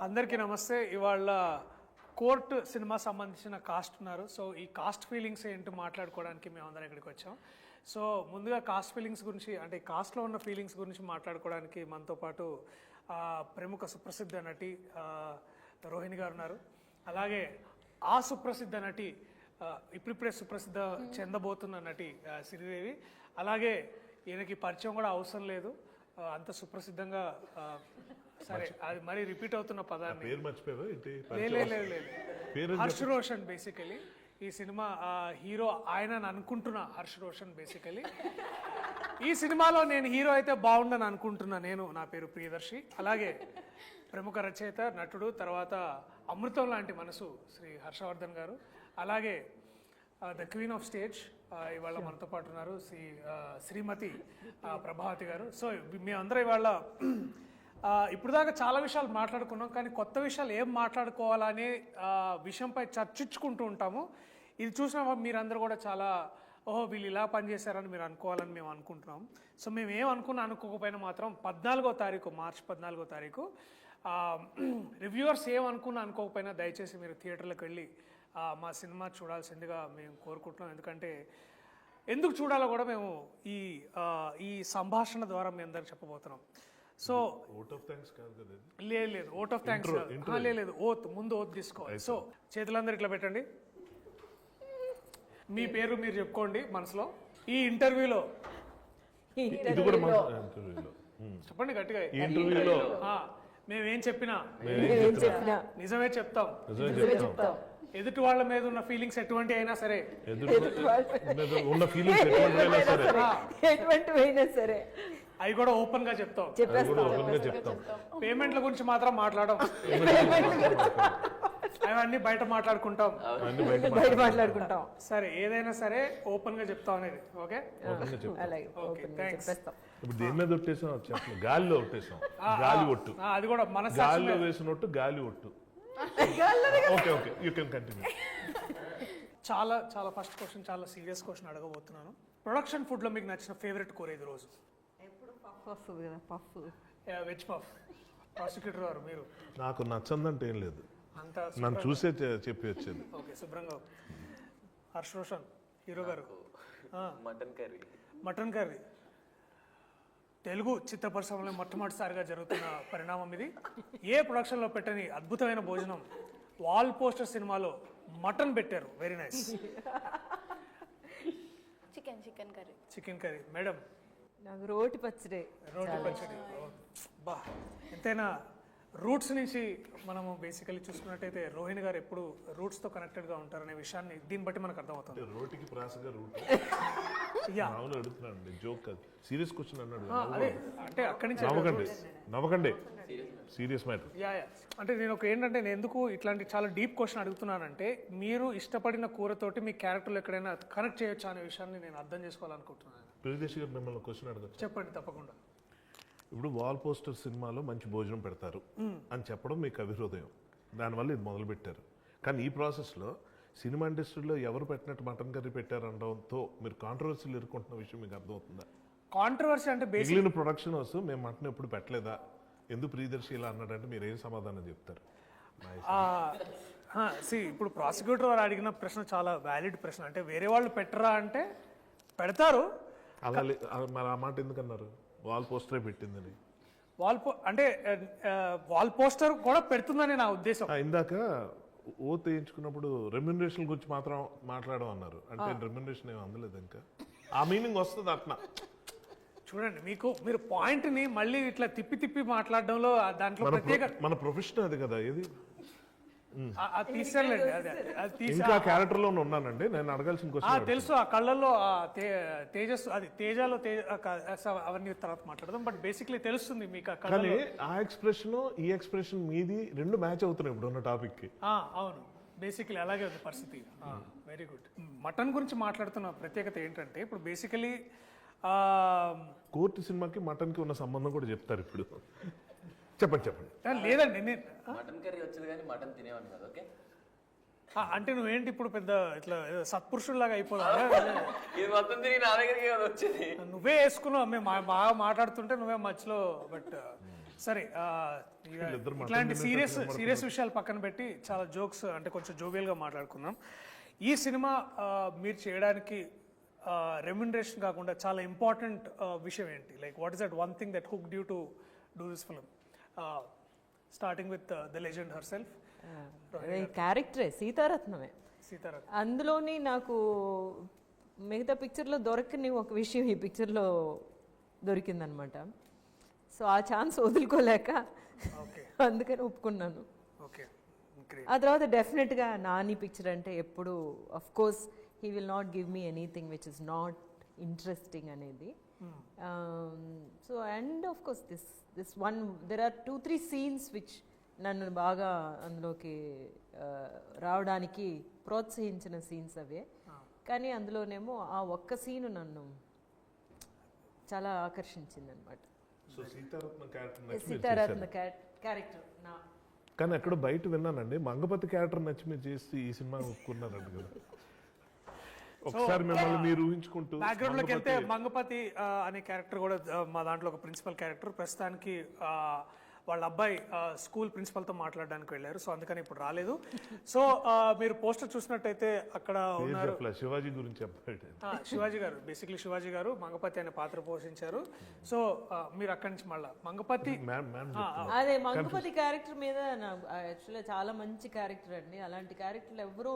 అందరికీ నమస్తే. ఇవాళ కోర్ట్ సినిమా సంబంధించిన కాస్ట్ ఉన్నారు. సో ఈ కాస్ట్ ఫీలింగ్స్ ఏంటో మాట్లాడుకోవడానికి మేము అందరం ఇక్కడికి వచ్చాం. సో ముందుగా కాస్ట్ ఫీలింగ్స్ గురించి, అంటే కాస్ట్లో ఉన్న ఫీలింగ్స్ గురించి మాట్లాడుకోవడానికి మనతో పాటు ప్రముఖ సుప్రసిద్ధ నటి రోహిణి గారు ఉన్నారు. అలాగే ఆ సుప్రసిద్ధ నటి ఇప్పుడిప్పుడే సుప్రసిద్ధ చెందబోతున్న నటి శ్రీదేవి. అలాగే ఈయనకి పరిచయం కూడా అవసరం లేదు, అంత సుప్రసిద్ధంగా. సరే, అది మరీ రిపీట్ అవుతున్న పదాన్ని హర్ష్ రోషన్. బేసికలీ ఈ సినిమా హీరో ఆయన అనుకుంటున్నా హర్ష్ రోషన్. బేసికలీ ఈ సినిమాలో నేను హీరో అయితే బాగుండని అనుకుంటున్నా. నా పేరు ప్రియదర్శి. అలాగే ప్రముఖ రచయిత, నటుడు, తర్వాత అమృతం లాంటి మనసు శ్రీ హర్షవర్ధన్ గారు. అలాగే ద క్వీన్ ఆఫ్ స్టేజ్ ఇవాళ మనతో పాటు ఉన్నారు శ్రీమతి ప్రభావతి గారు. సో మేమందరం ఇవాళ ఇప్పుడు దాకా చాలా విషయాలు మాట్లాడుకున్నాం, కానీ కొత్త విషయాలు ఏం మాట్లాడుకోవాలనే విషయంపై చర్చించుకుంటూ ఉంటాము. ఇది చూసిన మీరందరూ కూడా చాలా ఓహో వీళ్ళు ఇలా పనిచేశారని మీరు అనుకోవాలని మేము అనుకుంటున్నాం. సో మేము అనుకోకపోయినా మాత్రం 14వ తారీఖు, మార్చి 14వ తారీఖు రివ్యూవర్స్ అనుకోకపోయినా దయచేసి మీరు థియేటర్లకు వెళ్ళి మా సినిమా చూడాల్సిందిగా మేము కోరుకుంటున్నాం. ఎందుకు చూడాలో కూడా మేము ఈ సంభాషణ ద్వారా మీ అందరికి చెప్పబోతున్నాం. సో లేదు ఓట్ ఆఫ్ థ్యాంక్స్ లేదు, ఓత్ ముందు ఓత్ తీసుకోవాలి. సో చేతులందరూ ఇట్లా పెట్టండి, మీ పేరు మీరు చెప్పుకోండి మనసులో. ఈ ఇంటర్వ్యూలో చెప్పండి గట్టిగా, మేమేం చెప్పినా నిజమే చెప్తాం. ఎదుటి వాళ్ళ మీద ఉన్న ఫీలింగ్స్ ఎటువంటి అయినా సరే, అవి కూడా ఓపెన్ గా చెప్తాం. పేమెంట్ల గురించి మాత్రం మాట్లాడడం, అవన్నీ బయట మాట్లాడుకుంటాం. సరే, ఏదైనా సరే ఓపెన్ గా చెప్తాం అనేది. ఓకే, దేని మీద ఒట్టేసాం? గాలిలో ఒట్టేసాం. గాలి ఒట్టు, అది కూడా మన గాలిలో వేసినట్టు గాలి ఒట్టు. Okay okay, you can continue. చాలా చాలా ఫస్ట్ క్వశ్చన్, చాలా సీరియస్ క్వశ్చన్ అడగబోతున్నాను. ప్రొడక్షన్ ఫుడ్ లో మీకు నచ్చిన ఫేవరెట్ కూర ఇది రోజు? Veg puff. ప్రాసిక్యూటర్ గారు మీరు? నాకు నచ్చందంటే ఏం లేదు, నన్ను చూసే చెప్పి వచ్చేది. ఓకే, శుభ్రంగా. Harsh Roshan hero garu? Mutton curry. Telugu చిత్ర పరిశ్రమలో మొట్టమొదటిసారిగా జరుగుతున్న పరిణామం ఇది. ఏ ప్రొడక్షన్లో పెట్టని అద్భుతమైన భోజనం. వాల్ పోస్టర్ సినిమాలో మటన్ పెట్టారు. Very nice. Chicken curry. Madam? నాకు రోటి పచ్చడి. బా, ఎంతైనా రూట్స్ నుంచి మనము బేసికలీ చూసుకున్నట్టయితే రోహిణి గారు ఎప్పుడు రూట్స్ తో కనెక్టెడ్ గా ఉంటారనే విషయాన్ని దీన్ని బట్టి మనకు అర్థమవుతుంది. రోటికి ప్రాసగా రూట్ అడుగుతున్నాను, జోక్ కాదు, సీరియస్ క్వశ్చన్ అన్నాడు. అదే అంటే అక్కడి నుంచి నవ్వకండి, సీరియస్ మ్యాటర్. అంటే నేను నేను ఎందుకు ఇట్లాంటి చాలా డీప్ క్వశ్చన్ అడుగుతున్నానంటే, మీరు ఇష్టపడిన కూరతోటి మీ క్యారెక్టర్లు ఎక్కడైనా కనెక్ట్ చేయొచ్చు అనే విషయాన్ని నేను అర్థం చేసుకోవాలనుకుంటున్నాను. ప్రియదర్శి గారు మిమ్మల్ని క్వశ్చన్ అడగచ్చు? చెప్పండి, తప్పకుండా. ఇప్పుడు వాల్ పోస్టర్ సినిమాలో మంచి భోజనం పెడతారు అని చెప్పడం మీకు అభిహృదయం, దానివల్ల ఇది మొదలు పెట్టారు. కానీ ఈ ప్రాసెస్లో సినిమా ఇండస్ట్రీలో ఎవరు పెట్టినట్టు మటన్ కర్రీ పెట్టారనడంతో మీరు కాంట్రవర్సీలు ఎదుర్కొంటున్న విషయం మీకు అర్థమవుతుందా? కాంట్రవర్సీ అంటే మిగిలిన ప్రొడక్షన్ హౌస్ మేము మటన్ ఎప్పుడు పెట్టలేదా, ఎందుకు ప్రియదర్శి ఇలా అన్నాడంటే మీరు ఏం సమాధానం చెప్తారు? ఇప్పుడు ప్రాసిక్యూటర్ వారు అడిగిన ప్రశ్న చాలా వ్యాలిడ్ ప్రశ్న. అంటే వేరే వాళ్ళు పెట్టరా అంటే పెడతారు. అలా మరి ఆ మాట ఎందుకన్నారు? వాల్ పోస్టరే పెట్టిందని. వాల్ పోస్టర్ కూడా పెడుతుందని నా ఉద్దేశం. ఇందాక ఓత్ వేయించుకున్నప్పుడు రెమ్యునరేషన్ గురించి మాత్రం మాట్లాడడం అన్నారు, అంటే రెమ్యునరేషన్ ఏమి అందలేదు ఇంకా. ఆ మీనింగ్ వస్తుంది అట్లా. చూడండి, మీరు పాయింట్ ని మళ్ళీ ఇట్లా తిప్పి మాట్లాడడంలో దాంట్లో ప్రత్యేక మన ప్రొఫెషన్ అది కదా. ఏది ఇంకా క్యారెక్టర్ లో ఉన్నానండి, నేను అడగాల్సిన క్వశ్చన్ తెలుసు. ఆ కళ్ళల్లో తేజస్సు, అది తేజాలో అవన్నీ తర్వాత మాట్లాడదాం. బట్ బేసిక్లీ తెలుస్తుంది మీకు. కానీ ఆ ఎక్స్ప్రెషన్ ఈ ఎక్స్ప్రెషన్ మీది రెండు మ్యాచ్ అవుతున్నాయి ఇప్పుడు ఉన్న టాపిక్ కి. అవును, బేసికలీ అలాగే ఉంది పరిస్థితి. Very good. మటన్ గురించి మాట్లాడుతున్న ప్రత్యేకత ఏంటంటే, ఇప్పుడు బేసికలీ కోర్టు సినిమాకి మటన్ కి ఉన్న సంబంధం కూడా చెప్తారు ఇప్పుడు. చెప్పండి. లేదండి, మటన్ కర్రీ వచ్చేది కానీ మటన్ తినేవాడిని కదా. ఓకే, అంటే నువ్వేంటి ఇప్పుడు పెద్ద ఇట్లా సత్పురుషుల్లాగా అయిపోదా? వచ్చేది నువ్వే వేసుకున్నావు, మేము బాగా మాట్లాడుతుంటే నువ్వే మధ్యలో. బట్ సరే వీళ్ళిద్దరు మటన్ ఇట్లాంటి తినేటట్టు సీరియస్ విషయాలు పక్కన పెట్టి చాలా జోక్స్ అంటే కొంచెం జోవియల్గా మాట్లాడుకుందాం. ఈ సినిమా మీరు చేయడానికి రెమ్యునరేషన్ కాకుండా చాలా ఇంపార్టెంట్ విషయం ఏంటి? Like what is that one thing that hooked you to do this film, starting with the legend herself క్యారెక్టరే సీతారత్నమే. సీతారాం. అందులోని నాకు మిగతా పిక్చర్లో దొరకని ఒక విషయం ఈ పిక్చర్లో దొరికిందనమాట. సో ఆ ఛాన్స్ వదులుకోలేక ఓకే అందుకని ఒప్పుకున్నాను. ఓకే ఆ తర్వాత డెఫినెట్గా నాని పిక్చర్ అంటే ఎప్పుడు of course he will not give me anything which is not interesting అనేది. So and of course this one there are 2-3 scenes which నన్ను బాగా అందులోకి రావడానికి ప్రోత్సహించిన సీన్స్ అవే. కానీ అందులోనేమో ఆ ఒక్క సీను నన్ను చాలా ఆకర్షించింది అనమాట. సో సీతారత్న క్యారెక్టర్ నచ్చి మీరు సీతారత్న క్యారెక్టర్ నా కానీ ఎక్కడ బయట విన్నానండి, మంగపతి క్యారెక్టర్ నచ్చి మీరు చేసి ఈ సినిమా ఒప్పుకున్నారంట కదా. ఒకసారి మిమ్మల్ని మీరు ఊహించుకుంటూ బ్యాక్గ్రౌండ్ లోకి వెళ్తే మంగపతి అనే క్యారెక్టర్ కూడా మా దాంట్లో ఒక ప్రిన్సిపల్ క్యారెక్టర్. ప్రస్తుతానికి వాళ్ళ అబ్బాయి స్కూల్ ప్రిన్సిపల్తో మాట్లాడడానికి వెళ్ళారు, సో అందుకని ఇప్పుడు రాలేదు. సో మీరు పోస్టర్ చూసినట్టయితే అక్కడ ఉన్నారు శివాజీ గురించి చెప్పాడు. శివాజీ గారు, బేసిక్లీ శివాజీ గారు మంగపతి అనే పాత్ర పోషించారు. సో మీరు అక్కడి నుంచి మళ్ళా మంగపతి అదే మంగపతి క్యారెక్టర్ మీద నాకు యాక్చువల్గా చాలా మంచి క్యారెక్టర్ అండి. అలాంటి క్యారెక్టర్లు ఎవరో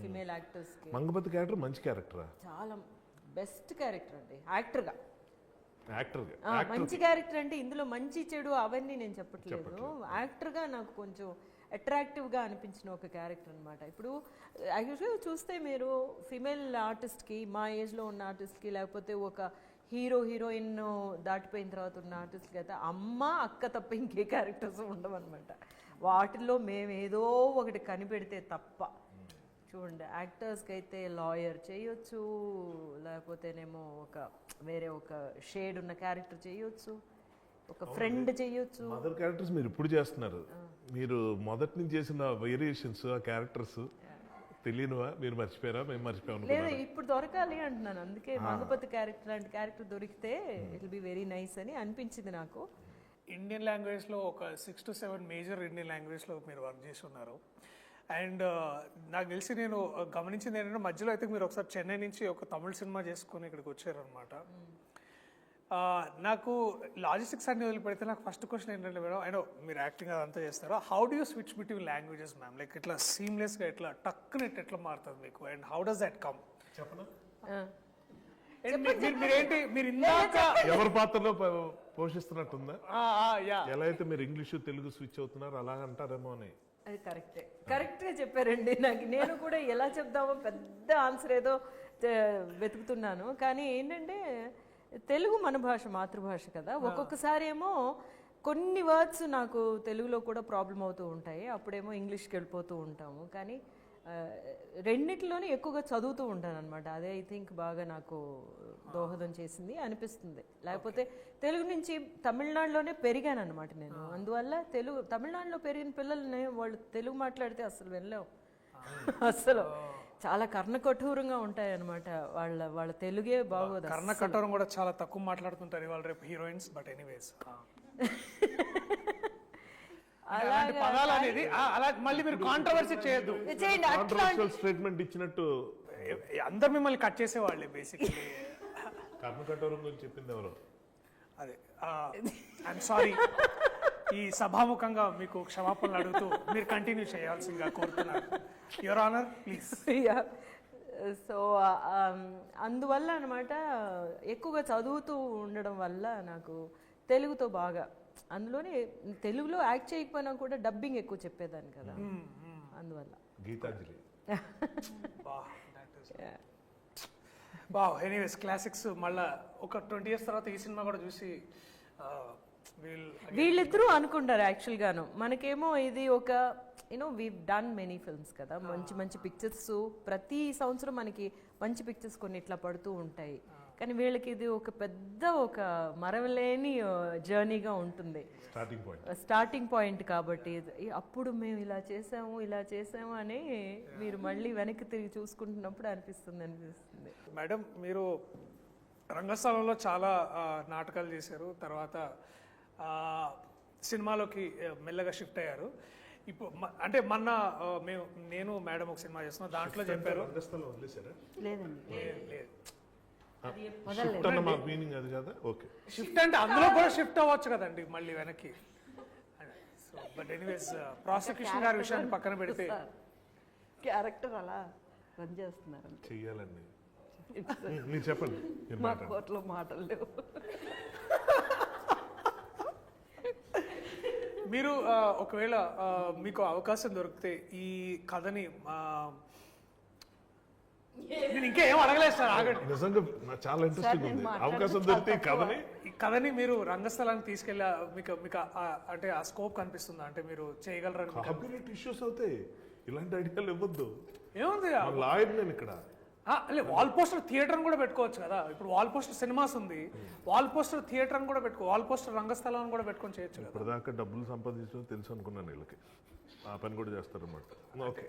ఫిమేల్ యాక్టర్స్ కి మంగపతి క్యారెక్టర్ మంచి క్యారెక్టరా? చాలా బెస్ట్ క్యారెక్టర్ అండి యాక్టర్గా. యాక్టర్గా మంచి క్యారెక్టర్ అంటే ఇందులో మంచి చెడు అవన్నీ నేను చెప్పట్లేదు. యాక్టర్గా నాకు కొంచెం అట్రాక్టివ్గా అనిపించిన ఒక క్యారెక్టర్ అనమాట. ఇప్పుడు యాక్చువల్గా చూస్తే మీరు ఫిమేల్ ఆర్టిస్ట్కి, మా ఏజ్లో ఉన్న ఆర్టిస్ట్కి, లేకపోతే ఒక హీరోయిన్ దాటిపోయిన తర్వాత ఉన్న ఆర్టిస్ట్కి అయితే అమ్మ అక్క తప్ప ఇంకే క్యారెక్టర్స్ ఉండవన్నమాట. వాటిల్లో మేము ఏదో ఒకటి కనిపెడితే తప్ప. చూడండి యాక్టర్స్కి అయితే లాయర్ చేయొచ్చు, లేకపోతేనేమో వేరే ఒక షేడ్ ఉన్న క్యారెక్టర్ చేయొచ్చు, ఒక ఫ్రెండ్ చేయొచ్చు. మదర్ క్యారెక్టర్స్ మీరు ఇప్పుడు చేస్తున్నారు. మీరు మొదటి నుంచి చేసిన వేరియేషన్స్ ఆ క్యారెక్టర్స్ తెలియనువా? మీరు మర్చిపోయారా? మేము మర్చిపోయాము. లేదు ఇప్పుడు దొరకాలి అంటున్నాను. అందుకే మంగపతి క్యారెక్టర్ లాంటి క్యారెక్టర్ దొరికితే it will be very nice అని అనిపించింది నాకు. ఇండియన్ లాంగ్వేజ్లో ఒక 6 to 7 మేజర్ ఇండియన్ లాంగ్వేజ్లో మీరు వర్క్ చేసి ఉన్నారు. అండ్ నాకు తెలిసి నేను గమనించింది ఏంటంటే మధ్యలో అయితే మీరు ఒకసారి చెన్నై నుంచి ఒక తమిళ సినిమా చేసుకొని ఇక్కడికి వచ్చారనమాట. నాకు లాజిస్టిక్స్ అన్ని వదిలిపెడితే నాకు ఫస్ట్ క్వశ్చన్ ఏంటంటే మేడం, అయినో మీరు యాక్టింగ్ అదంతా చేస్తారో, how do you switch between languages ma'am? Like ఇట్లా సీమ్లెస్గా ఎట్లా టక్కునెట్ ఎట్లా మారుతుంది మీకు? And how does that come? చెప్పనా? మీరేంటి మీరు ఇందాక ఎవరి పాత్రలో పోషిస్తున్నట్టుందా? ఎలా అయితే మీరు ఇంగ్లీషు తెలుగు స్విచ్ అవుతున్నారు అలాగ అంటారేమో అని. అది కరెక్ట్గా చెప్పారండి. నేను కూడా ఎలా చెప్దామో పెద్ద ఆన్సర్ ఏదో వెతుకుతున్నాను. కానీ ఏంటంటే తెలుగు మన భాష, మాతృభాష కదా. ఒక్కొక్కసారి ఏమో కొన్ని వర్డ్స్ నాకు తెలుగులో కూడా ప్రాబ్లం అవుతూ ఉంటాయి, అప్పుడేమో ఇంగ్లీష్కి వెళ్ళిపోతూ ఉంటాము. కానీ రెండిట్లోనే ఎక్కువగా చదువుతూ ఉంటాను అనమాట. అదే ఐ థింక్ బాగా నాకు దోహదం చేసింది అనిపిస్తుంది. లేకపోతే తెలుగు నుంచి తమిళనాడులోనే పెరిగాను అనమాట నేను. అందువల్ల తమిళనాడులో పెరిగిన పిల్లల్ని వాళ్ళు తెలుగు మాట్లాడితే అసలు వెళ్ళలేవు. అసలు చాలా కర్ణకఠోరంగా ఉంటాయి అనమాట. వాళ్ళ తెలుగే బాగోదు. కర్ణకఠోరం కూడా చాలా తక్కువ మాట్లాడుతుంటారు ఇవాళ రేపు హీరోయిన్స్. బట్ ఎనీవేస్ పదాలు అనేది అలా మళ్ళీ మీరు కాంట్రవర్సీ చేయొద్దు. స్టేట్మెంట్ ఇచ్చినట్టు అందరు మిమ్మల్ని కట్ చేసేవాళ్ళే బేసిక్లీ. కర్ణకఠోరం గురించి చెప్పింది ఎవరు? అదే ఐఎమ్ సారీ. ఈ సభాముఖంగా మీకు క్షమాపణలు అడుగుతూ మీరు కంటిన్యూ చేయాల్సిందిగా కోరుతున్నాను. Your honour please. సో అందువల్ల అనమాట ఎక్కువగా చదువుతూ ఉండడం వల్ల నాకు తెలుగుతో బాగా, అందులోనే తెలుగులో యాక్ట్ చేయకపోయినా కూడా డబ్బింగ్ ఎక్కువ చెప్పేదాన్ని కదా, అందువల్ల. గీతాంజలి. ఎనీవేస్ క్లాసిక్స్ మళ్ళా ఒక 20 years తర్వాత ఈ సినిమా కూడా చూసి వీళ్ళిద్దరూ అనుకుంటారు యాక్చువల్గాను. మనకేమో ఇది ఒక వీ డన్ మెనీ ఫిల్మ్స్ కదా, మంచి మంచి పిక్చర్స్ ప్రతి సంవత్సరం మనకి మంచి పిక్చర్స్ కొన్ని ఇట్లా పడుతూ ఉంటాయి. కానీ వీళ్ళకి ఇది ఒక పెద్ద ఒక మరవలేని జర్నీగా ఉంటుంది, స్టార్టింగ్ పాయింట్. కాబట్టి అప్పుడు మేము ఇలా చేసాము అని మీరు మళ్ళీ వెనక్కి తిరిగి చూసుకుంటున్నప్పుడు అనిపిస్తుంది. మేడం మీరు రంగస్థలంలో చాలా నాటకాలు చేశారు, తర్వాత సినిమాలోకి మెల్లగా షిఫ్ట్ అయ్యారు. ఇప్పుడు అంటే మొన్న నేను మేడం ఒక సినిమా చేస్తున్నాం, దాంట్లో చెప్పారు. రంగస్థలం వదిలేశారా? లేదండి, లేదు షిఫ్ట్ అన్న మా మీనింగ్ అది కదా. ఓకే, షిఫ్ట్ అంటే అందులో కూడా షిఫ్ట్ అవ్వచ్చు కదండి మళ్ళీ వెనక్కి. సో బట్ ఎనీవేస్ ప్రాసిక్యూషన్ గారి విషయాన్ని పక్కన పెడితే క్యారెక్టర్ అలా రన్ చేస్తున్నారు అంతే. చెయ్యాలండి. మీరు చెప్పండి, మీరు మా మాట్లాడండి. కోర్టులో మాటలు లేవు. మీరు ఒకవేళ మీకు అవకాశం దొరికితే ఈ కథని నేను ఇంకా ఏం అడగలేదు సార్, ఆగండి. నిజంగా నాకు చాలా ఇంట్రెస్టింగ్ నేను ఉంది. మాట్లాడడం అవకాశం చాలా దొరికితే ఈ తక్కువ. కథని ఈ కథని మీరు రంగస్థలానికి తీసుకెళ్ళా మీకు మీకు అంటే ఆ స్కోప్ కనిపిస్తుందా, అంటే మీరు చేయగలరని మీకు కాపీరైట్ ఇష్యూస్ అవుతాయి. ఇలాంటి ఐడియాలు ఇవ్వద్దు. ఏముంది? లాయర్ నేను ఇక్కడ. వాల్ పోస్టర్ థియేటర్ కూడా పెట్టుకోవచ్చు కదా. ఇప్పుడు వాల్ పోస్టర్ సినిమాస్ ఉంది, వాల్ పోస్టర్ థియేటర్ అని కూడా పెట్టుకో, వాల్ పోస్టర్ రంగస్థలం కూడా పెట్టుకొని చేయొచ్చు కదా. ఇప్పటిదాకా డబ్బులు సంపాదించడం తెలుసు అనుకున్నాను వీళ్ళకి. ఆ పని కూడా చేస్తారన్నమాట. ఓకే,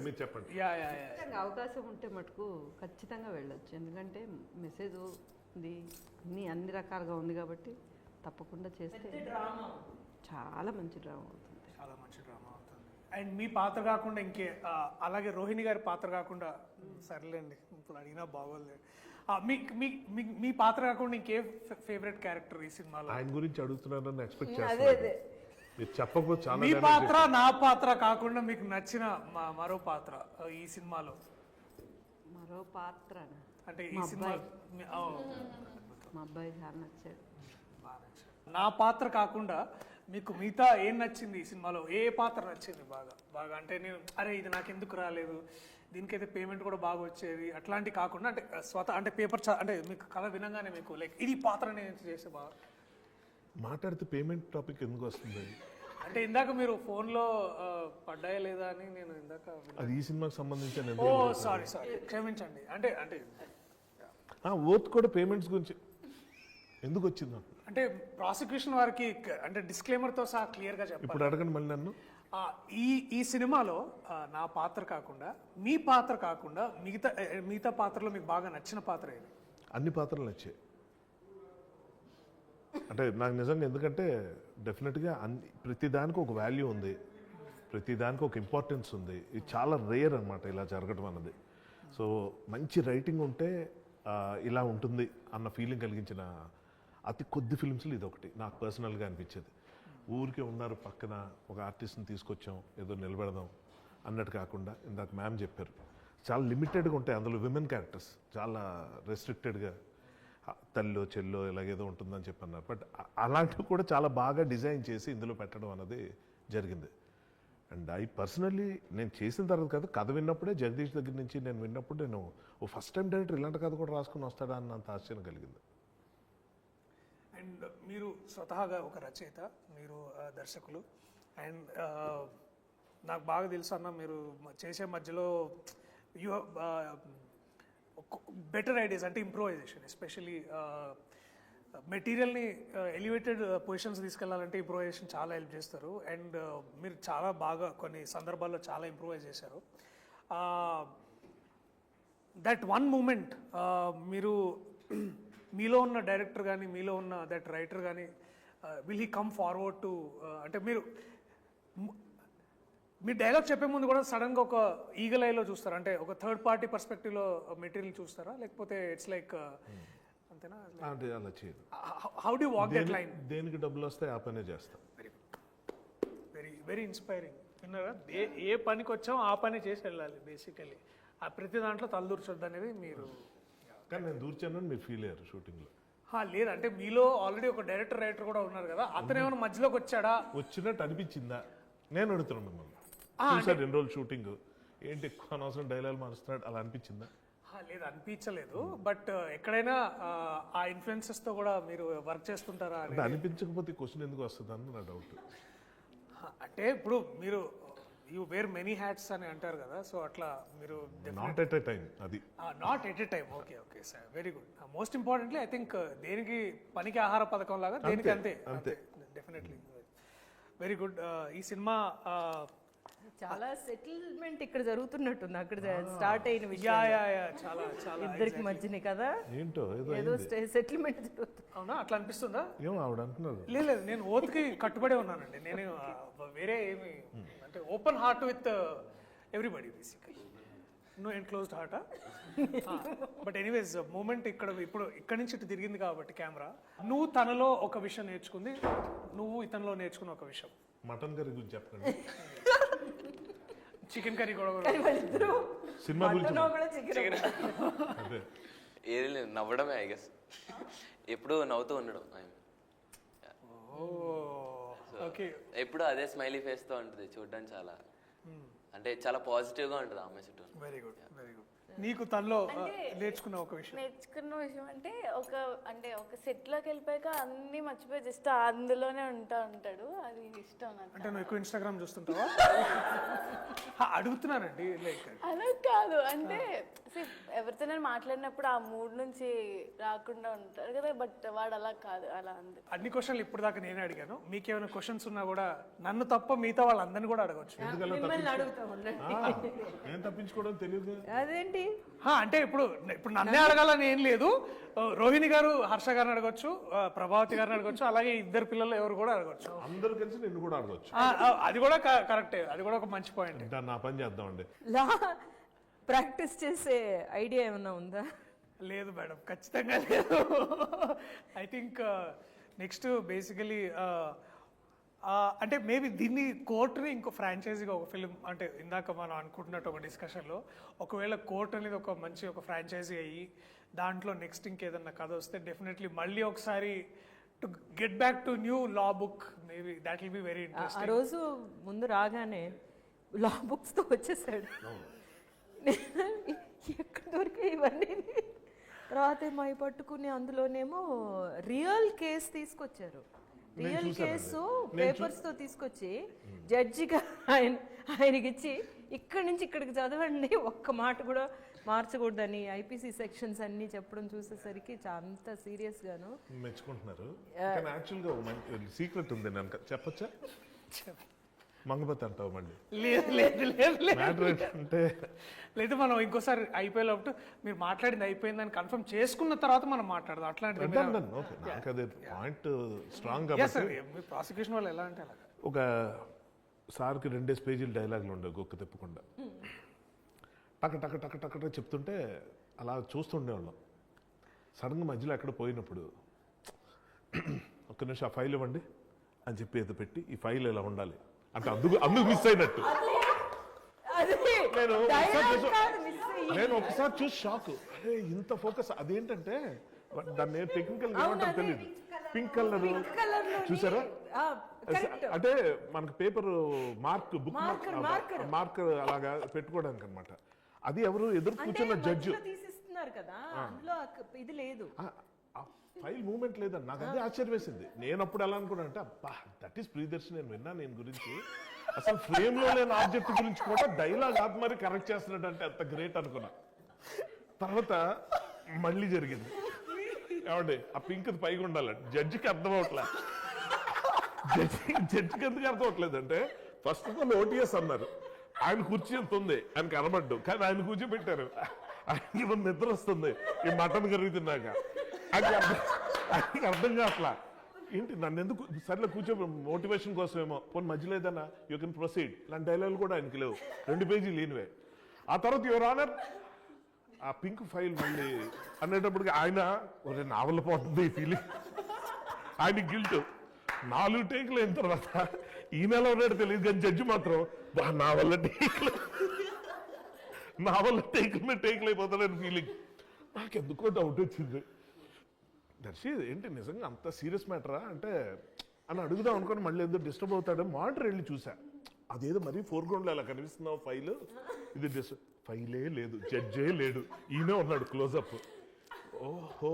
మీరు చెప్పండి. యా ఖచ్చితంగా అవకాశం ఉంటే మటుకు ఖచ్చితంగా వెళ్ళొచ్చు. ఎందుకంటే మెసేజ్ ఉంది, అన్ని రకాలుగా ఉంది కాబట్టి తప్పకుండా చేస్తే చాలా మంచి డ్రామా అవుతుంది. చాలా మంచి డ్రామా అవుతుంది. అండ్ మీ పాత్ర కాకుండా ఇంకే అలాగే రోహిణి గారి పాత్ర కాకుండా, సర్లేండి ఇప్పుడు అడిగినా బాగోలేదు, మీ పాత్ర కాకుండా ఇంకే ఫేవరెట్ క్యారెక్టర్ ఈ సినిమాలో? ఆయన గురించి అడుగుతున్నారని ఎక్స్పెక్ట్ అదే చేస్తాను. అదే మీరు చెప్పకపోతే చాలా మీ పాత్ర నా పాత్ర కాకుండా మీకు నచ్చిన మరో పాత్ర ఈ సినిమాలో? మరో పాత్ర అంటే ఈ సినిమా మా అబ్బాయి చాలా నచ్చాడు. నా పాత్ర కాకుండా మీకు మిగతా ఏం నచ్చింది ఈ సినిమాలో? ఏ పాత్ర నచ్చింది బాగా బాగా అంటే నేను అరే ఇది నాకు ఎందుకు రాలేదు, దీనికైతే పేమెంట్ కూడా బాగా వచ్చేది అట్లాంటి కాకుండా, అంటే అంటే పేపర్ అంటే మీకు కథ వినగానే మీకు లైక్ ఇది పాత్ర నేను చేసే బాగా మాట్లాడితే పేమెంట్ టాపిక్ ఎందుకు వస్తుంది? అంటే ఇందాక మీరు ఫోన్లో పడ్డాయా లేదా అని నేను ఇందాక అది ఈ సినిమాకి సంబంధించిన ఓ సారీ క్షమించండి. అంటే అంటే ఓత్ కూడా పేమెంట్స్ గురించి ఎందుకు వచ్చింది? అంటే ప్రాసిక్యూషన్ వారికి అంటే డిస్క్లైమర్ తో సహా క్లియర్ గా చెప్పాలి. ఇప్పుడు అడగండి మళ్ళీ నన్ను. ఈ సినిమాలో నా పాత్ర కాకుండా మీ పాత్ర కాకుండా మిగతా పాత్రలో మీకు బాగా నచ్చిన పాత్ర ఏది? అన్ని పాత్రలు నచ్చాయి. అంటే నాకు నిజంగా, ఎందుకంటే డెఫినెట్గా ప్రతి దానికి ఒక వాల్యూ ఉంది, ప్రతి దానికి ఒక ఇంపార్టెన్స్ ఉంది. ఇది చాలా రేర్ అనమాట ఇలా జరగడం అన్నది. సో మంచి రైటింగ్ ఉంటే ఇలా ఉంటుంది అన్న ఫీలింగ్ కలిగించిన అతి కొద్ది ఫిల్మ్స్లో ఇది ఒకటి నాకు పర్సనల్గా అనిపించేది. ఊరికే ఉన్నారు పక్కన ఒక ఆర్టిస్ట్ని తీసుకొచ్చాం ఏదో నిలబెడదాం అన్నట్టు కాకుండా, ఇందాక మ్యామ్ చెప్పారు చాలా లిమిటెడ్గా ఉంటాయి అందులో విమెన్ క్యారెక్టర్స్, చాలా రెస్ట్రిక్టెడ్గా తల్లో చెల్లో ఇలాగేదో ఉంటుందని చెప్పి అన్నారు. బట్ అలాంటివి కూడా చాలా బాగా డిజైన్ చేసి ఇందులో పెట్టడం అన్నది జరిగింది. అండ్ ఐ పర్సనల్లీ నేను చేసిన తర్వాత కాదు, కథ విన్నప్పుడే జగదీష్ దగ్గర నుంచి నేను విన్నప్పుడు నేను ఫస్ట్ టైం డైరెక్టర్ ఇలాంటి కథ కూడా రాసుకుని వస్తాడా అన్నంత ఆశ్చర్యం కలిగింది. అండ్ మీరు స్వతహాగా ఒక రచయిత, మీరు దర్శకులు, అండ్ నాకు బాగా తెలుసు అన్న మీరు చేసే మధ్యలో యూ బెటర్ ఐడియాస్ అంటే ఇంప్రూవైజేషన్, ఎస్పెషలీ మెటీరియల్ని ఎలివేటెడ్ పొజిషన్స్ తీసుకెళ్లాలంటే ఇంప్రూవైజేషన్ చాలా హెల్ప్ చేస్తారు. అండ్ మీరు చాలా బాగా కొన్ని సందర్భాల్లో చాలా ఇంప్రూవైజ్ చేశారు. దట్ వన్ మూమెంట్ మీరు మీలో ఉన్న డైరెక్టర్ కానీ మీలో ఉన్న దట్ రైటర్ కానీ will he come forward to, అంటే మీరు డైలాగ్ చెప్పే ముందు కూడా సడన్గా ఒక ఈగల్ ఐలో చూస్తారా? అంటే ఒక థర్డ్ పార్టీ పర్స్పెక్టివ్లో మెటీరియల్ చూస్తారా, లేకపోతే ఇట్స్ లైక్ అంతేనా? అంటే అలా చేయదు. How do walk that line? దేనికి డబ్బులు వస్తే ఆ పనే చేస్తాం. Very very inspiring. విన్నారా? ఏ పనికి వచ్చామో ఆ పని చేసి వెళ్ళాలి బేసికలీ. ఆ ప్రతి దాంట్లో తలదూర్చొద్దు అనేది మీరు. కానీ నేను దూర్చానని మీరు ఫీల్ అయ్యారు షూటింగ్లో? లేదంటే మీలో ఆల్రెడీ ఒక డైరెక్టర్ రైటర్ కూడా ఉన్నారు కదా, అతను ఏమైనా మధ్యలోకి వచ్చాడా? వచ్చినట్టు అనిపించిందా? నేను అడుగుతున్నాను మిమ్మల్ని. చూసారు 2 రోజులు షూటింగ్, ఏంటి ఎక్కువ అనవసరం డైలాగ్ మారుస్తున్నాడు అలా అనిపించిందా? లేదు అనిపించలేదు. బట్ ఎక్కడైనా ఆ ఇన్ఫ్లుయెన్సెస్ తో కూడా మీరు వర్క్ చేస్తుంటారా అంటే అనిపించకపోతే క్వశ్చన్ ఎందుకు వస్తుంది అని నా డౌట్. అంటే ఇప్పుడు మీరు యూ వేర్ మెనీ హ్యాట్స్ అని అంటారు కదా, సో అట్లా మీరు నాట్ ఎట్ ఎ టైం. అది not at a time. Okay okay sir, very good. Most importantly I think దేనికి పనికి ఆహార పథకం లాగా దేనికి అంతే. Definitely very good. ఈ సినిమా చాలా సెటిల్మెంట్ ఇక్కడ జరుగుతున్నట్టుంది, అక్కడ స్టార్ట్ అయిన యా విషయం యా యా చాలా చాలా ఇద్దరికి మధ్యనే కదా, ఏంటో ఏదో ఏదో సెటిల్మెంట్ జరుగుతుంది. అవునా అట్లా అనిపిస్తుందా? ఏమో ఆవిడ అంటున్నారు. లేదు నేను ఓత్కి కట్టుబడే ఉన్నానండి. నేను వేరే ఏమి అంటే open heart with everybody basically, no enclosed హార్టా. బట్ ఎనీవేస్ మూమెంట్ ఇప్పుడు ఇక్కడి నుంచి ఇటు తిరిగింది కాబట్టి కెమెరా, నువ్వు తనలో ఒక విషయం నేర్చుకుంది, నువ్వు ఇతనిలో నేర్చుకున్న ఒక విషయం. మటన్ కర్రీ గురించి చెప్పండి. చికెన్ కర్రీ కూడా కానీ వాళ్ళిద్దరూ సినిమా గురించి మటన్ కూడా చికెన్ అదే ఏది లేదు, నవ్వడమే ఐ గెస్. ఎప్పుడు నవ్వుతూ ఉండడం. ఓకే. ఎప్పుడు అదే స్మైలీ ఫేస్ తో ఉంటుంది, చూడడానికి చాలా అంటే చాలా పాజిటివ్ గా ఉంటుంది ఆమె చుట్టూ. Very good very good. నీకు తనలో నేర్చుకున్న ఒక విషయం? నేర్చుకున్న విషయం అంటే ఒక సెట్ లోకి వెళ్ళిపోయాక అన్ని మర్చిపోయి జస్ట్ అందులోనే ఉంటాడు. అది ఇష్టం నాకు. అంటే నువ్వు ఎక్కువ ఇన్స్టాగ్రామ్ చూస్తుంటావా? అడుగుతున్నానండి. లైక్ అలా కాదు అంటే ఎవరితో నేను మాట్లాడినప్పుడు ఆ మూడ్ నుంచి రాకుండా ఉంటారు కదా, బట్ వాడు అలా కాదు, అలా అంది. అన్ని క్వశ్చన్లు ఇప్పుడు దాకా నేనే అడిగాను. మీకేమైనా క్వశ్చన్స్ ఉన్నా కూడా నన్ను తప్ప మిగతా వాళ్ళందరినీ కూడా అడగవచ్చు. మిమ్మల్ని అడుగుతా ఉండండి. ఏం తప్పించుకోవడం తెలియదు. అదేంటి అంటే ఇప్పుడు నన్నే అడగాలని ఏం లేదు. రోహిణి గారు హర్ష గారిని అడగొచ్చు, ప్రభావతి గారిని అడగొచ్చు, అలాగే ఇద్దరు పిల్లలు ఎవరు కూడా అడగొచ్చు. అందరు కలిసి నిన్ను కూడా అడగచ్చు. అది కూడా కరెక్టే, అది కూడా ఒక మంచి పాయింట్. నా పని చేద్దామండి. లా ప్రాక్టీస్ చేసే ఐడియా ఏమన్నా ఉందా? లేదు మేడం, ఖచ్చితంగా లేదు. ఐ థింక్ నెక్స్ట్ బేసికలీ అంటే మేబీ దీన్ని కోర్టుని ఇంకో ఫ్రాంచైజీగా ఒక ఫిలిం, అంటే ఇందాక మనం అనుకుంటున్నట్టు ఒక డిస్కషన్లో ఒకవేళ కోర్ట్ అనేది ఒక మంచి ఒక ఫ్రాంచైజీ అయ్యి దాంట్లో నెక్స్ట్ ఇంకేదన్నా కథ వస్తే డెఫినెట్లీ మళ్ళీ ఒకసారి to get back to new law book, maybe that will be very ఆ ఇంట్రెస్టింగ్. రోజు ముందు రాగానే లా బుక్స్తో వచ్చేసాడు. ఎక్కడ దొరికాయి ఇవన్నీ? తర్వాత మై పట్టుకుని అందులోనేమో రియల్ కేస్ తీసుకొచ్చారు. రియల్ కేసు పేపర్స్ తో తీసుకొచ్చి జడ్జిగా ఆయనకిచ్చి ఇక్కడి నుంచి ఇక్కడికి చదవండి, ఒక్క మాట కూడా మార్చకూడదని ఐపీసీ సెక్షన్స్ అన్ని చెప్పడం చూసేసరికి అంత సీరియస్ గాను మెచ్చుకుంటున్నారు. కానీ యాక్చువల్గా సీక్రెట్ ఉంది, నేను చెప్పచ్చా? మంగపతి అంటావు మళ్ళీ. లేదు లేదు లేదు లేదు మ్యాటర్ ఏంటంటే లేదు, మనం ఇంకోసారి అయిపోయేటప్పుడు మీరు మాట్లాడింది అయిపోయిందని కన్ఫర్మ్ చేసుకున్న తర్వాత మనం మాట్లాడదాం. అట్లాంటిది ఓకే, నాకు అదే పాయింట్ స్ట్రాంగ్ కాబట్టి. ప్రాసిక్యూషన్ వాళ్ళు ఎలా అంటే అలాగా ఒక సార్కి 2 పేజీలు డైలాగులు ఉండవు గొక్క తిప్పకుండా. టక టక టక టక టక చెప్తుంటే అలా చూస్తుండేవాళ్ళం. సడన్గా మధ్యలో ఎక్కడ పోయినప్పుడు ఒక్క నిమిషం ఆ ఫైల్ ఇవ్వండి అని చెప్పి ఏదో పెట్టి ఈ ఫైల్ ఇలా ఉండాలి అంటే అందుకు మిస్ అయినట్టు. నేను ఒకసారి చూసి షాక్, అరే ఇంత ఫోకస్. అదేంటంటే దాన్ని టెక్నికల్ ఏమంటారు తెలియదు, పింక్ కలర్ చూసారా? అంటే మనకు పేపర్ మార్క్ బుక్ మార్కర్ అలాగా పెట్టుకోవడానికి అనమాట. అది ఎవరు ఎదురు కూర్చున్న జడ్జి తీసిస్తున్నారు కదా, అందులో ఇది లేదు, ఫైల్ మూమెంట్ లేదని నాకు అదే ఆశ్చర్యం వేసింది. నేను అప్పుడు ఎలా అనుకున్నా అంటే అబ్బా దట్ ఈస్ ప్రియదర్శి, నేను విన్నా నేను గురించి అసలు ఫ్రేమ్ లో లేని ఆబ్జెక్ట్ గురించి కూడా డైలాగ్ ఆపి మరి కరెక్ట్ చేస్తున్నాడు అంటే అంత గ్రేట్ అనుకున్నా. తర్వాత మళ్ళీ జరిగింది. ఏమండి ఆ పింక్ పైగా ఉండాలండి, జడ్జికి అర్థం అవట్లే. జడ్జికి ఎందుకు అర్థం అవట్లేదు అంటే ఫస్ట్ ఆఫ్ ఆల్ ఓటీఎస్ అన్నారు, ఆయన కుర్చీ ఎంత ఉంది ఆయన కనబడ్డు, కానీ ఆయన కూర్చోబెట్టారు. ఆయనకి నిద్ర వస్తుంది ఈ మటన్ కర్రీ తిన్నాక. ఆయనకి అర్థం కావట్లా, ఏంటి నన్ను ఎందుకు సర్లే కూర్చో మోటివేషన్ కోసమేమో, పోనీ మధ్యలో ఏదన్నా యూ కెన్ ప్రొసీడ్ ఇలాంటి డైలాగులు కూడా ఆయనకి లేవు, 2 పేజీలు లేనివే. ఆ తర్వాత యువర్ ఆనర్ ఆ పింక్ ఫైల్ మళ్ళీ అనేటప్పటికి ఆయన ఒరే నా వల్ల పోతుంది ఈ ఫీలింగ్, ఆయన గిల్ట్. 4 టేకులు అయిన తర్వాత ఈ నెల ఉన్నాడు తెలియదు కానీ జడ్జి మాత్రం నా వల్ల టేకులు అయిపోతాడని ఫీలింగ్. నాకెందుకో డౌట్ వచ్చింది, దర్శి ఏంటి నిజంగా అంత సీరియస్ మ్యాటరా అంటే అని అడుగుదాం అనుకుని మళ్ళీ ఏదో డిస్టర్బ్ అవుతాడు. మానిటర్ వెళ్ళి చూసా, అదేదో మరీ ఫోర్గ్రౌండ్లో అలా కనిపిస్తున్నావు ఫైల్, ఇది ఫైలే లేదు, జడ్జే లేడు, ఈయనే ఉన్నాడు క్లోజప్. ఓహో,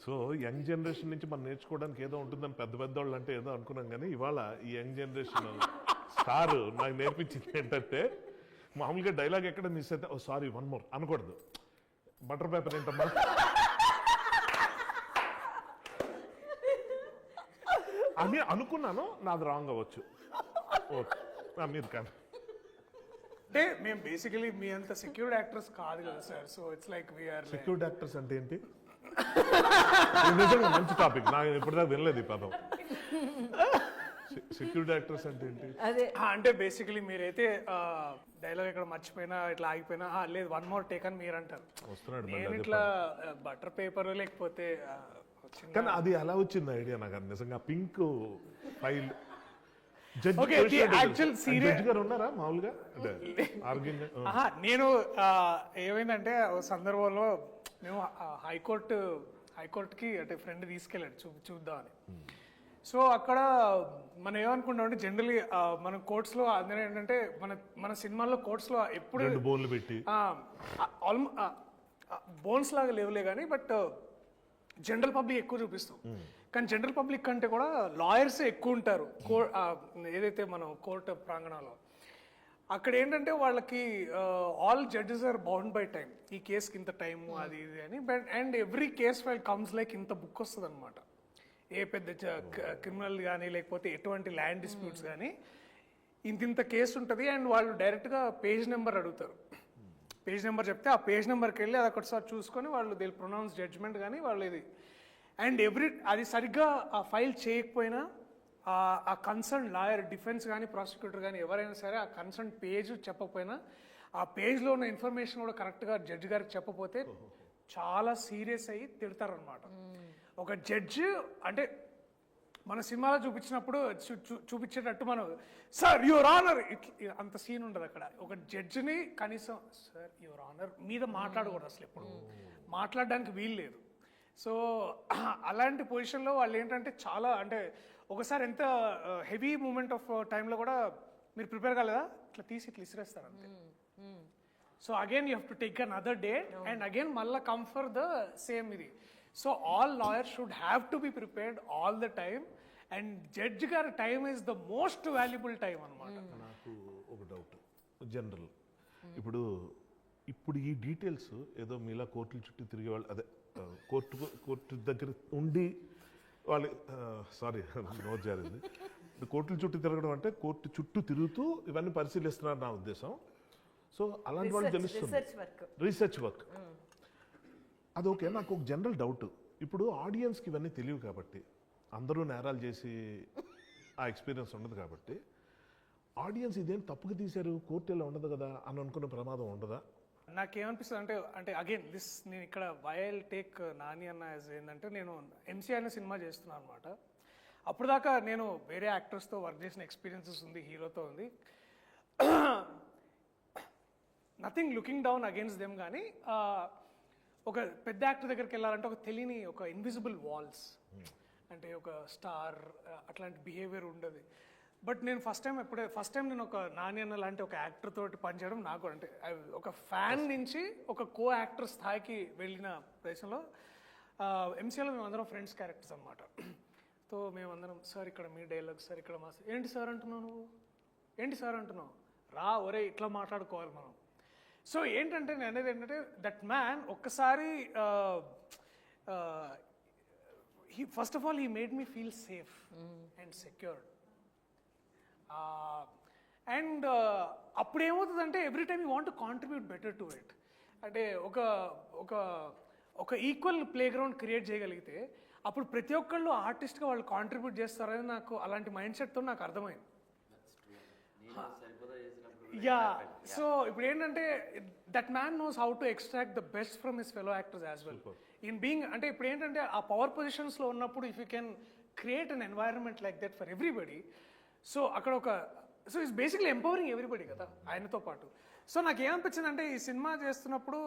సో యంగ్ జనరేషన్ నుంచి మనం నేర్చుకోవడానికి ఏదో ఉంటుందని పెద్దవాళ్ళు అంటే ఏదో అనుకున్నాం, కానీ ఇవాళ ఈ యంగ్ జనరేషన్ స్టార్ నాకు నేర్పించింది ఏంటంటే మామూలుగా డైలాగ్ ఎక్కడ మిస్ అయితే ఓ సారీ 1 more అనకూడదు. బటర్ పేపర్ ఏంటమ్మా అని అనుకున్నాను, నాది రాంగ్ అవ్వచ్చు. ఓకే మీరు కానీ అంటే మేము బేసికలీ మీ అంత సెక్యూర్డ్ యాక్టర్స్ కాదు కదా sir, so it's like we are secured actors అంటే ఏంటి? ఇది నిజంగా మంచి టాపిక్, నాకు ఇప్పటిదాకా వినలేదు ఈ పదం. సెక్యూరిటీ యాక్టర్స్ అంటే ఏంటి? అదే అంటే బేసికలీ మీరైతే డైలాగ్ ఇక్కడ మర్చిపోయినా ఇట్లా ఆగిపోయినా లేదు వన్ మోర్ టేక్ అని మీరు అంటారు. వస్తున్నాడు నేను ఇట్లా బటర్ పేపర్ లేకపోతే కానీ అది ఎలా వచ్చింది ఐడియా నాకు నిజంగా? Pink file Okay, the actual judge గారు ఉన్నారా మామూలుగా అంటే ఆర్గ్యూయింగ్? నేను ఏమైందంటే ఒక సందర్భంలో మేము హైకోర్టుకి అంటే ఫ్రెండ్ తీసుకెళ్ళాడు చూద్దామని. సో అక్కడ మనం ఏమనుకుంటామంటే జనరలీ మన కోర్ట్స్లో అందరూ ఏంటంటే మన సినిమాల్లో కోర్ట్స్లో ఎప్పుడు రెండు బోన్లు పెట్టి బోన్స్ లాగా లేవులే కానీ బట్ జనరల్ పబ్లిక్ ఎక్కువ చూపిస్తాం. కానీ జనరల్ పబ్లిక్ కంటే కూడా లాయర్స్ ఎక్కువ ఉంటారు ఏదైతే మనం కోర్టు ప్రాంగణంలో. అక్కడ ఏంటంటే వాళ్ళకి all judges are bound by time, ఈ కేసుకి ఇంత టైము అది ఇది అని. But and every case file comes like ఇంత బుక్ వస్తుంది అనమాట. ఏ పెద్ద క్రిమినల్ కానీ లేకపోతే ఎటువంటి ల్యాండ్ డిస్ప్యూట్స్ కానీ ఇంత కేసు ఉంటుంది. అండ్ వాళ్ళు డైరెక్ట్గా పేజ్ నెంబర్ అడుగుతారు. పేజ్ నెంబర్ చెప్తే ఆ పేజ్ నెంబర్కి వెళ్ళి అది ఒకటిసారి చూసుకొని వాళ్ళు దే ప్రొనౌన్స్ జడ్జ్మెంట్ కానీ వాళ్ళు ఇది. అండ్ అది సరిగ్గా ఆ ఫైల్ చేయకపోయినా ఆ కన్సర్న్ లాయర్, డిఫెన్స్ కానీ ప్రాసిక్యూటర్ కానీ ఎవరైనా సరే ఆ కన్సర్న్ పేజ్ చెప్పకపోయినా ఆ పేజ్లో ఉన్న ఇన్ఫర్మేషన్ కూడా కరెక్ట్గా జడ్జి గారికి చెప్పకపోతే చాలా సీరియస్ అయ్యి తిడతారనమాట. ఒక జడ్జి అంటే మన సినిమాలో చూపించినప్పుడు చూపించేటట్టు మనం సార్ యువర్ ఆనర్ అంత సీన్ ఉండదు అక్కడ. ఒక జడ్జిని కనీసం సార్ యువర్ ఆనర్ మీద మాట్లాడకూడదు, అసలు ఎప్పుడు మాట్లాడడానికి వీలు లేదు. సో అలాంటి పొజిషన్లో వాళ్ళు ఏంటంటే చాలా అంటే ఒకసారి ఎంత హెవీ మూమెంట్ ఆఫ్ టైంలో కూడా మీరు ప్రిపేర్ కాలేదా ఇట్లా తీసి ఇట్లా ఇసిరేస్తారు అంతే. So again you have to take another day and again మళ్ళీ కమ్ ఫర్ ద సేమ్ ఇది. So all lawyers should have to be prepared all the time. And judge గారి time is the most valuable time అనమాట. నాకు ఒక doubt general, ఇప్పుడు ఈ details ఏదో మీలా కోర్టుల చుట్టూ తిరిగే వాళ్ళు అదే కోర్టు దగ్గర ఉండి వాళ్ళు సారీ నోట్ జారింది. కోర్టుల చుట్టూ తిరగడం అంటే కోర్టు చుట్టూ తిరుగుతూ ఇవన్నీ పరిశీలిస్తున్నారు నా ఉద్దేశం. సో అలాంటి వాళ్ళు తెలుస్తుంది రీసెర్చ్ వర్క్. అది ఓకే. నాకు ఒక జనరల్ డౌట్, ఇప్పుడు ఆడియన్స్కి ఇవన్నీ తెలియవు కాబట్టి, అందరూ నేరాలు చేసి ఆ ఎక్స్పీరియన్స్ ఉండదు కాబట్టి ఆడియన్స్ ఇదేం తప్పుగా తీశారు కోర్టు ఇలా ఉండదు కదా అని అనుకునే ప్రమాదం ఉండదా? నాకేమనిపిస్తుంది అంటే అగైన్ నేను ఇక్కడ వైల్ టేక్ నాని అన్న ఏంటంటే నేను ఎంసీ అనే సినిమా చేస్తున్నాను అనమాట. అప్పుడు దాకా నేను వేరే యాక్టర్స్తో వర్క్ చేసిన ఎక్స్పీరియన్సెస్ ఉంది, హీరోతో ఉంది. Nothing looking down against them. కానీ ఒక పెద్ద యాక్టర్ దగ్గరికి వెళ్ళాలంటే ఒక తెలియని ఒక ఇన్విజిబుల్ వాల్స్ అంటే ఒక స్టార్ అట్లాంటి బిహేవియర్ ఉండదు. బట్ నేను ఫస్ట్ టైం నేను ఒక నాని అన్న లాంటి ఒక యాక్టర్ తోటి పనిచేయడం నాకు అంటే ఒక ఫ్యాన్ నుంచి ఒక కో యాక్టర్ స్థాయికి వెళ్ళిన ప్రదేశంలో ఎంసీలో మేమందరం ఫ్రెండ్స్ క్యారెక్టర్స్ అనమాట. సో మేమందరం సార్ ఇక్కడ మీ డైలాగ్ సార్ ఇక్కడ మా ఏంటి సార్ అంటున్నావు నువ్వు ఏంటి సార్ అంటున్నావు రా ఒరే ఇట్లా మాట్లాడుకోవాలి మనం. సో ఏంటంటే నేను అనేది ఏంటంటే దట్ మ్యాన్ ఒక్కసారి first of all he made me feel safe and secured. And అప్పుడు ఏమవుతుందంటే every time you want to contribute better to it. అంటే ఒక ఈక్వల్ ప్లే గ్రౌండ్ క్రియేట్ చేయగలిగితే అప్పుడు ప్రతి ఒక్కళ్ళు ఆర్టిస్ట్గా వాళ్ళు కాంట్రిబ్యూట్ చేస్తారని నాకు అలాంటి మైండ్ సెట్తో నాకు అర్థమైంది. యా సో ఇప్పుడు ఏంటంటే that man knows how to extract the best from his fellow actors as well in being. అంటే ఇప్పుడు ఏంటంటే ఆ పవర్ పొజిషన్స్లో ఉన్నప్పుడు if you can create an environment like that for everybody. So అక్కడ so it's basically empowering everybody కదా ఆయనతో పాటు. సో నాకు ఏమనిపించింది అంటే ఈ సినిమా చేస్తున్నప్పుడు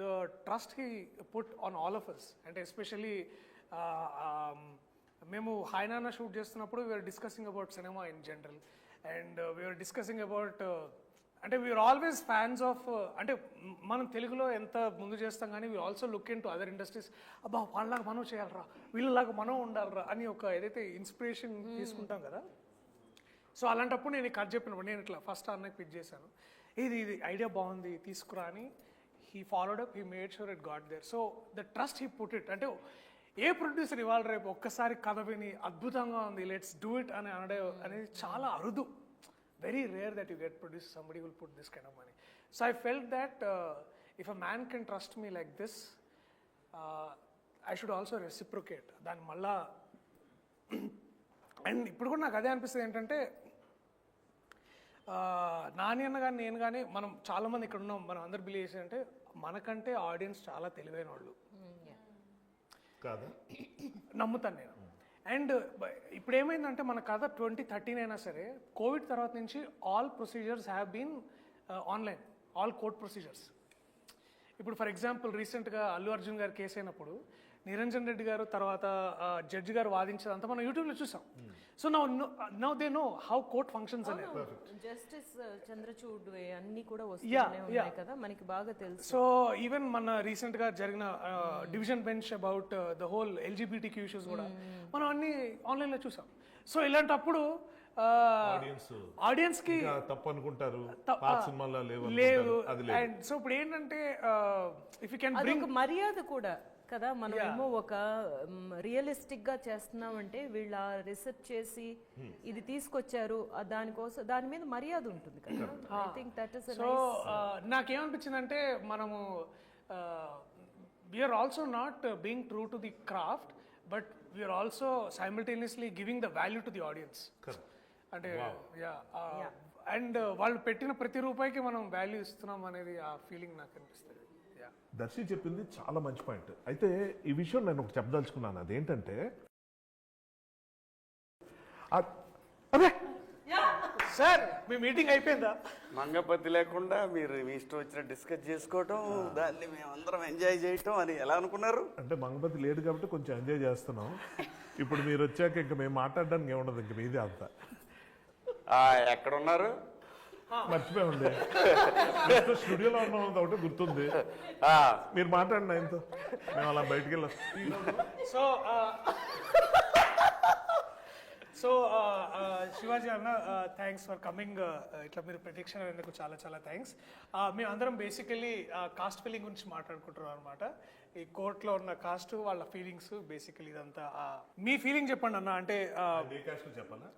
the trust he put on all of us. అంటే ఎస్పెషల్లీ మేము హాయ్నానా షూట్ చేస్తున్నప్పుడు we are discussing about cinema in general and we are discussing about అంటే వీఆర్ ఆల్వేస్ ఫ్యాన్స్ ఆఫ్ అంటే మనం తెలుగులో ఎంత ముందు చేస్తాం కానీ we also look into other industries. అబ్బా వాళ్ళలాగా మనం చేయాలరా వీళ్ళలాగా మనం ఉండాలరా అని ఒక ఏదైతే ఇన్స్పిరేషన్ తీసుకుంటాం కదా. సో అలాంటప్పుడు నేను కథ చెప్పినప్పుడు నేను ఇట్లా ఫస్ట్ అన్నకి పిక్ చేశాను, ఇది ఐడియా బాగుంది తీసుకురా అని. He followed up, he made sure it got there. So the trust he put it. అంటే ఏ ప్రొడ్యూసర్ ఇవాళ రేపు ఒక్కసారి కథ విని అద్భుతంగా ఉంది లెట్స్ డూ ఇట్ అని అనడం అనేది చాలా అరుదు. very rare that you get produced somebody will put this kind of money. So I felt that if a man can trust me like this, I should also reciprocate. దాని మళ్ళా and ఇప్పుడు కూడా నాకు అదే అనిపిస్తుంది ఏంటంటే నాని అన్న కానీ నేను కానీ మనం చాలామంది ఇక్కడ ఉన్నాం, మనం అందరు బిలీవ్ చేసి అంటే మనకంటే ఆడియన్స్ చాలా తెలివైన వాళ్ళు కాదా? నమ్ముతాను నేను. అండ్ ఇప్పుడు ఏమైందంటే మన కథ 2013 అయినా సరే కోవిడ్ తర్వాత నుంచి all procedures have been online, all court procedures. ఇప్పుడు ఫర్ ఎగ్జాంపుల్ రీసెంట్గా అల్లు అర్జున్ గారు కేసు అయినప్పుడు నిరంజన్ రెడ్డి గారు తర్వాత జడ్జి గారు వాదించేదంతా మనం యూట్యూబ్లో చూసాం. So now they know how court functions అనేది. జస్టిస్ చంద్రచూడ్ అన్ని కూడా వస్తూనే ఉన్నాయి కదా, మనకి బాగా తెలుసు. సో ఈవెన్ మన రీసెంట్ గా జరిగిన division bench about the whole LGBTQ issues కూడా మనం అన్ని ఆన్లైన్ లో చూసాం. సో ఇలాంటప్పుడు ఆడియన్స్ కి తప్పు అనుకుంటారు, సినిమాలో లేవు. అండ్ సో ఇప్పుడు ఏంటంటే ఇఫ్ యూ కెన్ బ్రింగ్ మర్యాద కూడా కదా, మనం ఏమో ఒక రియలిస్టిక్ గా చేస్తున్నామంటే వీళ్ళ రీసెర్చ్ చేసి ఇది తీసుకొచ్చారు, దానికోసం దాని మీద మర్యాద ఉంటుంది కదా. I think that is. So నాకేమనిపించిందంటే మనము we're also not being true to the craft, but we're also simultaneously giving the value to the audience. అంటే అండ్ వాళ్ళు పెట్టిన ప్రతి రూపాయికి మనం వాల్యూ ఇస్తున్నాం అనేది ఆ ఫీలింగ్ నాకు అనిపిస్తుంది. దర్శి చెప్పింది చాలా మంచి పాయింట్. అయితే ఈ విషయం నేను ఒకటి చెప్పదలుచుకున్నాను. అదేంటంటే అదే సార్ మీ మీటింగ్ అయిపోయిందా? మంగపతి లేకుండా మీరు మీ ఇష్టం వచ్చిన డిస్కస్ చేసుకోవటం, దాన్ని మేమందరం ఎంజాయ్ చేయటం అని ఎలా అనుకున్నారు? అంటే మంగపతి లేదు కాబట్టి కొంచెం ఎంజాయ్ చేస్తున్నాం. ఇప్పుడు మీరు వచ్చాక ఇంకా మేము మాట్లాడడానికి ఏముండదు, ఇంక మీదే అంతా. ఎక్కడున్నారు? మర్చిపోయింది, స్టూడియోలో ఉన్నాం ఒకటి గుర్తుంది. మీరు మాట్లాడిన ఆయనతో మేము అలా బయటికి వెళ్ళొస్తాం. సో శివాజీ అన్న థ్యాంక్స్ ఫర్ కమింగ్. ఇట్లా మీరు ప్రతిక్షణ అయినందుకు చాలా చాలా థ్యాంక్స్. మేము అందరం బేసికలీ కాస్ట్ ఫీలింగ్ గురించి మాట్లాడుకుంటున్నాం అనమాట. ఈ కోర్టులో ఉన్న కాస్ట్, వాళ్ళ ఫీలింగ్స్, బేసికలీ ఇదంతా. మీ ఫీలింగ్ చెప్పండి అన్న. అంటే చెప్పాలా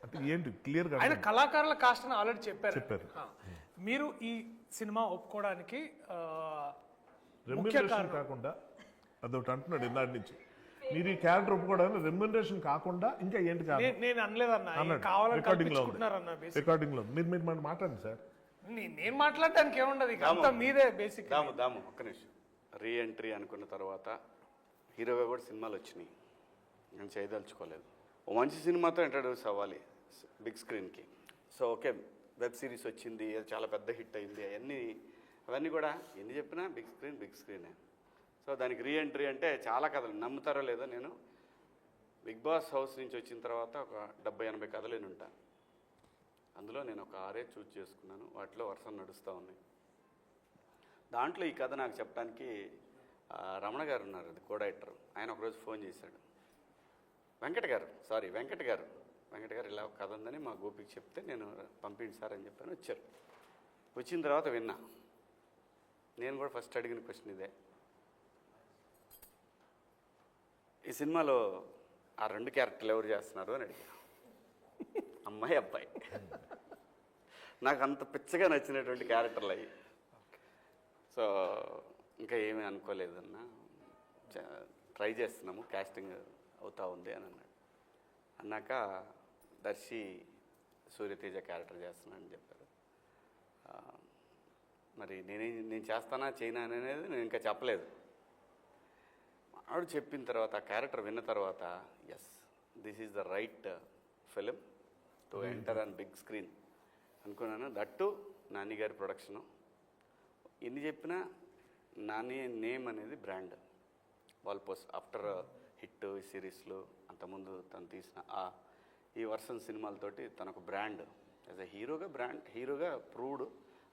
అంటే ఏంటి క్లియర్ గా? ఆయన కళాకారుల కాస్ట్ అని ఆల్రెడీ చెప్పారు. మీరు ఈ సినిమా ఒప్పుకోవడానికి రెమ్యునరేషన్ కాకుండా అదొకటి అంటున్నాడు ఇందాటి నుంచి. మీరు ఈ క్యారెక్టర్ ఒప్పుకోవడానికి రెమ్యునరేషన్ కాకుండా ఇంకా ఏంటి కాదు? నేను అనలేదన్న, రికార్డింగ్ లో మీరు మాట్లాడండి సార్. నేను మాట్లాడడానికి ఏముండదు, అంతా మీదే బేసిక్. దాము ఒక్క నిమిషం. రీ ఎంట్రీ అనుకున్న తర్వాత హీరోగా కూడా సినిమాలు వచ్చినాయి, నేను చేయదలుచుకోలేదు. ఓ మంచి సినిమాతో ఇంట్రడ్యూస్ అవ్వాలి బిగ్ స్క్రీన్కి. సో ఓకే, వెబ్ సిరీస్ వచ్చింది, అది చాలా పెద్ద హిట్ అయింది, అవన్నీ కూడా ఎన్ని చెప్పినా బిగ్ స్క్రీనే. సో దానికి రీ ఎంట్రీ అంటే చాలా కథలు, నమ్ముతారో లేదో, నేను బిగ్ బాస్ హౌస్ నుంచి వచ్చిన తర్వాత ఒక 70-80 కథలు నేను ఉంటాను. అందులో నేను ఒక 6 చూస్ చేసుకున్నాను, వాటిలో వర్షం నడుస్తూ ఉన్నాయి. దాంట్లో ఈ కథ నాకు చెప్పడానికి రమణ గారు ఉన్నారు, అది కో డైరెక్టర్. ఆయన ఒకరోజు ఫోన్ చేశాడు, వెంకట గారు ఇలా కథ ఉందని మా గోపికి చెప్తే నేను పంపిండి సార్ అని చెప్పాను. వచ్చారు. వచ్చిన తర్వాత విన్నా. నేను కూడా ఫస్ట్ అడిగిన క్వశ్చన్ ఇదే, ఈ సినిమాలో ఆ 2 క్యారెక్టర్లు ఎవరు చేస్తున్నారు అని అడిగా. అమ్మాయి అబ్బాయి. నాకు అంత పిచ్చగా నచ్చినటువంటి క్యారెక్టర్లు అయ్యి. సో ఇంకా ఏమీ అనుకోలేదన్నా, ట్రై చేస్తున్నాము, కాస్టింగ్ అవుతా ఉంది అని అన్నాడు. అన్నాక దర్శి సూర్యతేజ క్యారెక్టర్ చేస్తున్నానని చెప్పారు. మరి నేను చేస్తానా చేయనా అనేది నేను ఇంకా చెప్పలేదు. ఆవిడ చెప్పిన తర్వాత, ఆ క్యారెక్టర్ విన్న తర్వాత, yes this is the right film to enter on big screen అనుకున్నాను. దట్టు నాని గారి ప్రొడక్షను. ఎన్ని చెప్పినా నాని నేమ్ అనేది బ్రాండ్. వాల్పోస్ట్ ఆఫ్టర్ హిట్ సిరీస్లు, అంతకుముందు తను తీసిన ఈ వర్షన్ సినిమాలతోటి తనకు బ్రాండ్ యాజ్ ఎ హీరోగా ప్రూవ్డ్.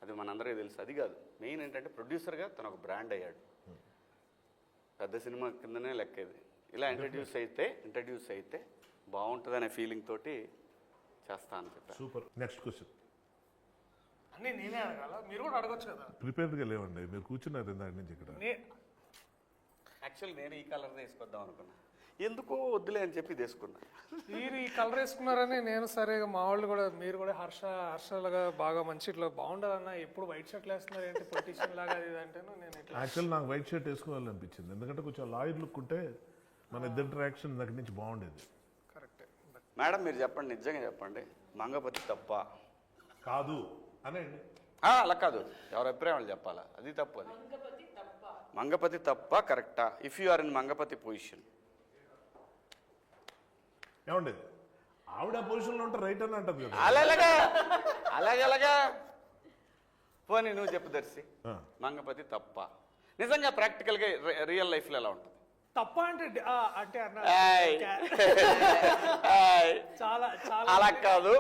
అది మనందరికీ తెలుసు. అది కాదు మెయిన్ ఏంటంటే ప్రొడ్యూసర్గా తను ఒక బ్రాండ్ అయ్యాడు. పెద్ద సినిమా కిందనే లెక్కేది. ఇలా ఇంట్రడ్యూస్ అయితే బాగుంటుందనే ఫీలింగ్ తోటి చేస్తా అని చెప్పాను. సూపర్. నెక్స్ట్ క్వశ్చన్ అన్నీ నేనే అడగాల, మీరు కూడా అడగొచ్చు కదా. ప్రిపేర్డ్గా లేవండి, మీరు కూర్చున్నారు ఇందాక నుంచి ఇక్కడ. యాక్చువల్లీ నేను ఈ కలర్ తీసుకొద్దాం అనుకున్నా. ఎందుకో వద్దులే అని చెప్పి తీసుకున్నా. మీరు ఈ కలర్ వేసుకున్నారని నేను సరే మా వాళ్ళు కూడా మీరు కూడా హర్షలాగా బాగా మంచి ఇట్లా బాగుండాలన్న ఎప్పుడు వైట్ షర్ట్లు వేస్తున్నారు ఏంటి పొలిటీషియన్ లాగా అది ఇది అంటేను నేను ఇట్లా యాక్చువల్ నాకు వైట్ షర్ట్ వేసుకోవాలనిపించింది, ఎందుకంటే కొంచెం లాయర్ లుక్ ఉంటే మన ఇద్దరు ఇంటరాక్షన్ దగ్గర నుంచి బాగుండేది. కరెక్టే. మేడం మీరు చెప్పండి, నిజంగా చెప్పండి, మంగపతి తప్ప? కాదు అనండి. అలా కాదు, ఎవరి అభిప్రాయం వాళ్ళు చెప్పాలా, అది తప్పు. అది మంగపతి తప్ప కరెక్టా? If you are in Mangapati position. ఏమండి ఆవిడ పొజిషన్లో ఉంటే రైట్ అని అంటది కదా. అలాగలాగా పోనీ నువ్వు చెప్పు దర్శి, మంగపతి తప్ప నిజంగా ప్రాక్టికల్గా రియల్ లైఫ్లో ఎలా ఉంటుంది? తప్ప అంటే అంటే అన్న ఏయ్. చాలా చాలా అలా కాదు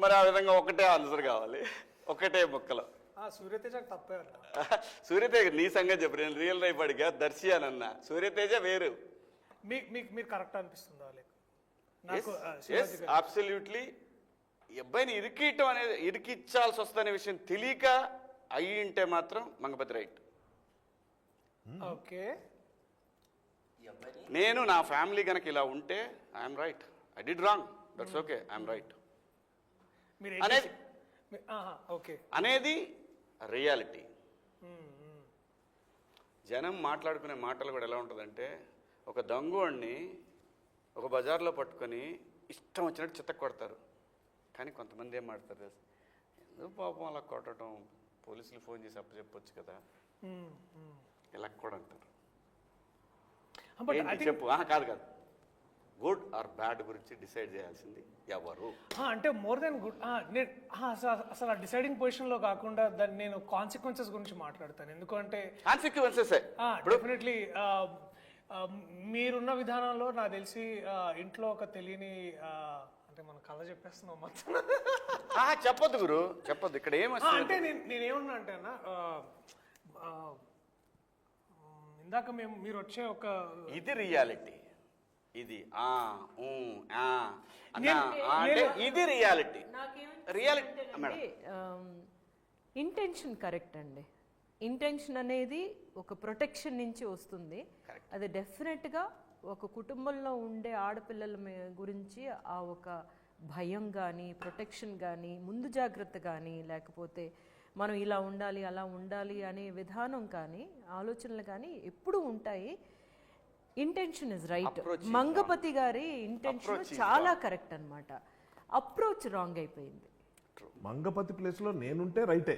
మరి, ఆ విధంగా ఒకటే ఆన్సర్ కావాలి, ఒకటే ముక్కలో. సూర్యతేజకు తప్పే అంట. సూర్యతేజ నీ సంగతి చెప్పు, నేను రియల్ లైఫ్ అడిగా దర్శి అని అన్నా, సూర్యతేజ వేరు. మీరు కరెక్ట్ అనిపిస్తుందా నాకు? అబ్సల్యూట్లీ. ఈ అబ్బాయిని ఇరికియటం అనేది, ఇరికిచ్చాల్సి వస్తుందనే విషయం తెలియక అయ్యి ఉంటే మాత్రం మంగపతి రైట్. ఓకే, నేను నా ఫ్యామిలీ కనుక ఇలా ఉంటే I'm right, I did wrong, that's okay, I'm right అనేది ఓకే అనేది రియాలిటీ. జనం మాట్లాడుకునే మాటలు కూడా ఎలా ఉంటుందంటే, ఒక దొంగోడిని ఒక బజార్లో పట్టుకొని ఇష్టం వచ్చినట్టు చిత్త కొడతారు, కానీ కొంతమంది ఏం మాడతారు తెలుసు, ఎందుకు పాపం అలా కొట్టడం, పోలీసులు ఫోన్ చేసి అప్పచెప్పొచ్చు కదా, ఇలా కూడా అంటారు. ఏంటి చెప్పు? కాదు కాదు, గుడ్ ఆర్ బ్యాడ్ గురించి డిసైడ్ చేయాల్సింది ఎవరు అంటే మోర్ దెన్ గుడ్. నేను అసలు ఆ డిసైడింగ్ పొజిషన్లో కాకుండా దాన్ని నేను కాన్సిక్వెన్సెస్ గురించి మాట్లాడతాను. ఎందుకంటే కాన్సిక్వెన్సెస్ డెఫినెట్లీ మీరున్న విధానంలో నాకు తెలిసి ఇంట్లో ఒక తెలియని అంటే మనం కథ చెప్పేస్తున్నాం మొత్తం. చెప్పొద్దు గురు, చెప్పొద్దు. ఇక్కడ అంటే నేనేమన్నా అంటే అన్న, ఇందాక మీరు వచ్చే ఒక ఇది రియాలిటీ, ఇది అంటే ఇది reality. Reality madam, intention correct అండి. ఇంటెన్షన్ అనేది ఒక ప్రొటెక్షన్ నుంచి వస్తుంది. అది డెఫినెట్గా ఒక కుటుంబంలో ఉండే ఆడపిల్లల గురించి ఆ ఒక భయం కానీ, ప్రొటెక్షన్ కానీ, ముందు జాగ్రత్త కానీ, లేకపోతే మనం ఇలా ఉండాలి అలా ఉండాలి అనే విధానం కానీ, ఆలోచనలు కానీ ఎప్పుడూ ఉంటాయి. Intention is right. మంగపతి గారి ఇంటెన్షన్ చాలా కరెక్ట్ అన్నమాట. అప్రోచ్ రాంగ్ అయిపోయింది. మంగపతి ప్లేస్ లో నేనుంటే రైటే,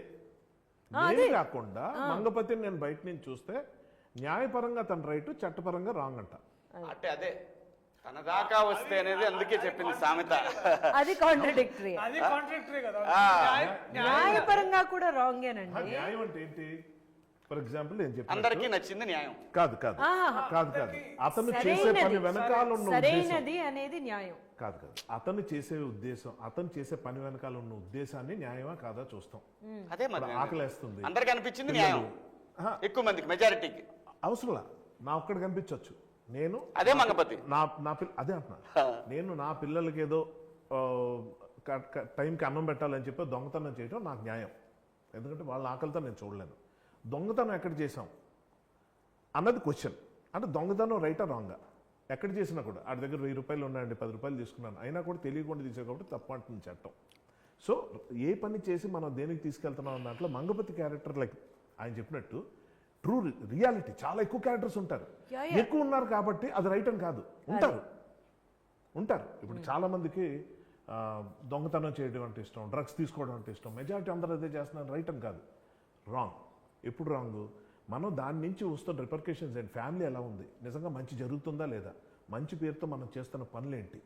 నేను కాకుండా మంగపతిని నేను బయట నుంచి చూస్తే న్యాయపరంగా తన రైట్, చట్టపరంగా రాంగ్ అంట. అంటే అదే తన దాకా వస్తే అనేది అందుకే చెప్పింది సామెత. అది కాంట్రడిక్టరీ. అది కాంట్రాక్టరీ కదా. న్యాయపరంగా కూడా రాంగేనండి. న్యాయం అంటే ఏంటి? ఫర్ ఎగ్జాంపుల్ నేను చెప్పాను, అందరికీ నచ్చింది న్యాయం కాదు కాదు కాదు కాదు. అతను చేసే పని వెనకాల ఉన్న సరైనది అనేది న్యాయం కాదు కాదు. అతను చేసే ఉద్దేశం, అతను చేసే పని వెనకాల ఉన్న ఉద్దేశాన్ని న్యాయమా కాదా చూస్తాం. అదే మరి ఆకలేస్తుంది, అందరికి అనిపించింది న్యాయం, ఎక్కువ మందికి మెజారిటీకి అవసరంలా నా ఒక్కడికి కనిపించవచ్చు. నేను అదే మంగపతి అదే అంటున్నా, నేను నా పిల్లలకి ఏదో టైంకి అన్నం పెట్టాలని చెప్పి దొంగతనం చేయడం నాకు న్యాయం, ఎందుకంటే వాళ్ళ ఆకలితో నేను చూడలేను. దొంగతనం ఎక్కడ చేసాం అన్నది క్వశ్చన్. అంటే దొంగతనం రైటా రాంగా ఎక్కడ చేసినా కూడా, ఆడి దగ్గర 1000 రూపాయలు ఉన్నాయండి, 10 రూపాయలు తీసుకున్నాను, అయినా కూడా తెలియకుండా తీసే కాబట్టి తప్పు అంటుంది చట్టం. సో ఏ పని చేసి మనం దేనికి తీసుకెళ్తున్నాం అన్న దాంట్లో మంగపతి క్యారెక్టర్ లైక్ ఆయన చెప్పినట్టు ట్రూ రియాలిటీ, చాలా ఎక్కువ క్యారెక్టర్స్ ఉంటారు, ఎక్కువ ఉన్నారు కాబట్టి అది రైట్ అని కాదు, ఉంటారు. ఇప్పుడు చాలా మందికి దొంగతనం చేయడం అంటే ఇష్టం, డ్రగ్స్ తీసుకోవడం అంటే ఇష్టం, మెజారిటీ అందరూ అదే చేస్తున్నారు, రైట్ అని కాదు, రాంగ్. ఎప్పుడు రాంగ్? మనం దాని నుంచి వస్తున్న రిపర్కేషన్స్ ఏంటి, ఫ్యామిలీ ఎలా ఉంది, నిజంగా మంచి జరుగుతుందా లేదా, మంచి పేరుతో మనం చేస్తున్న పనులేంటి,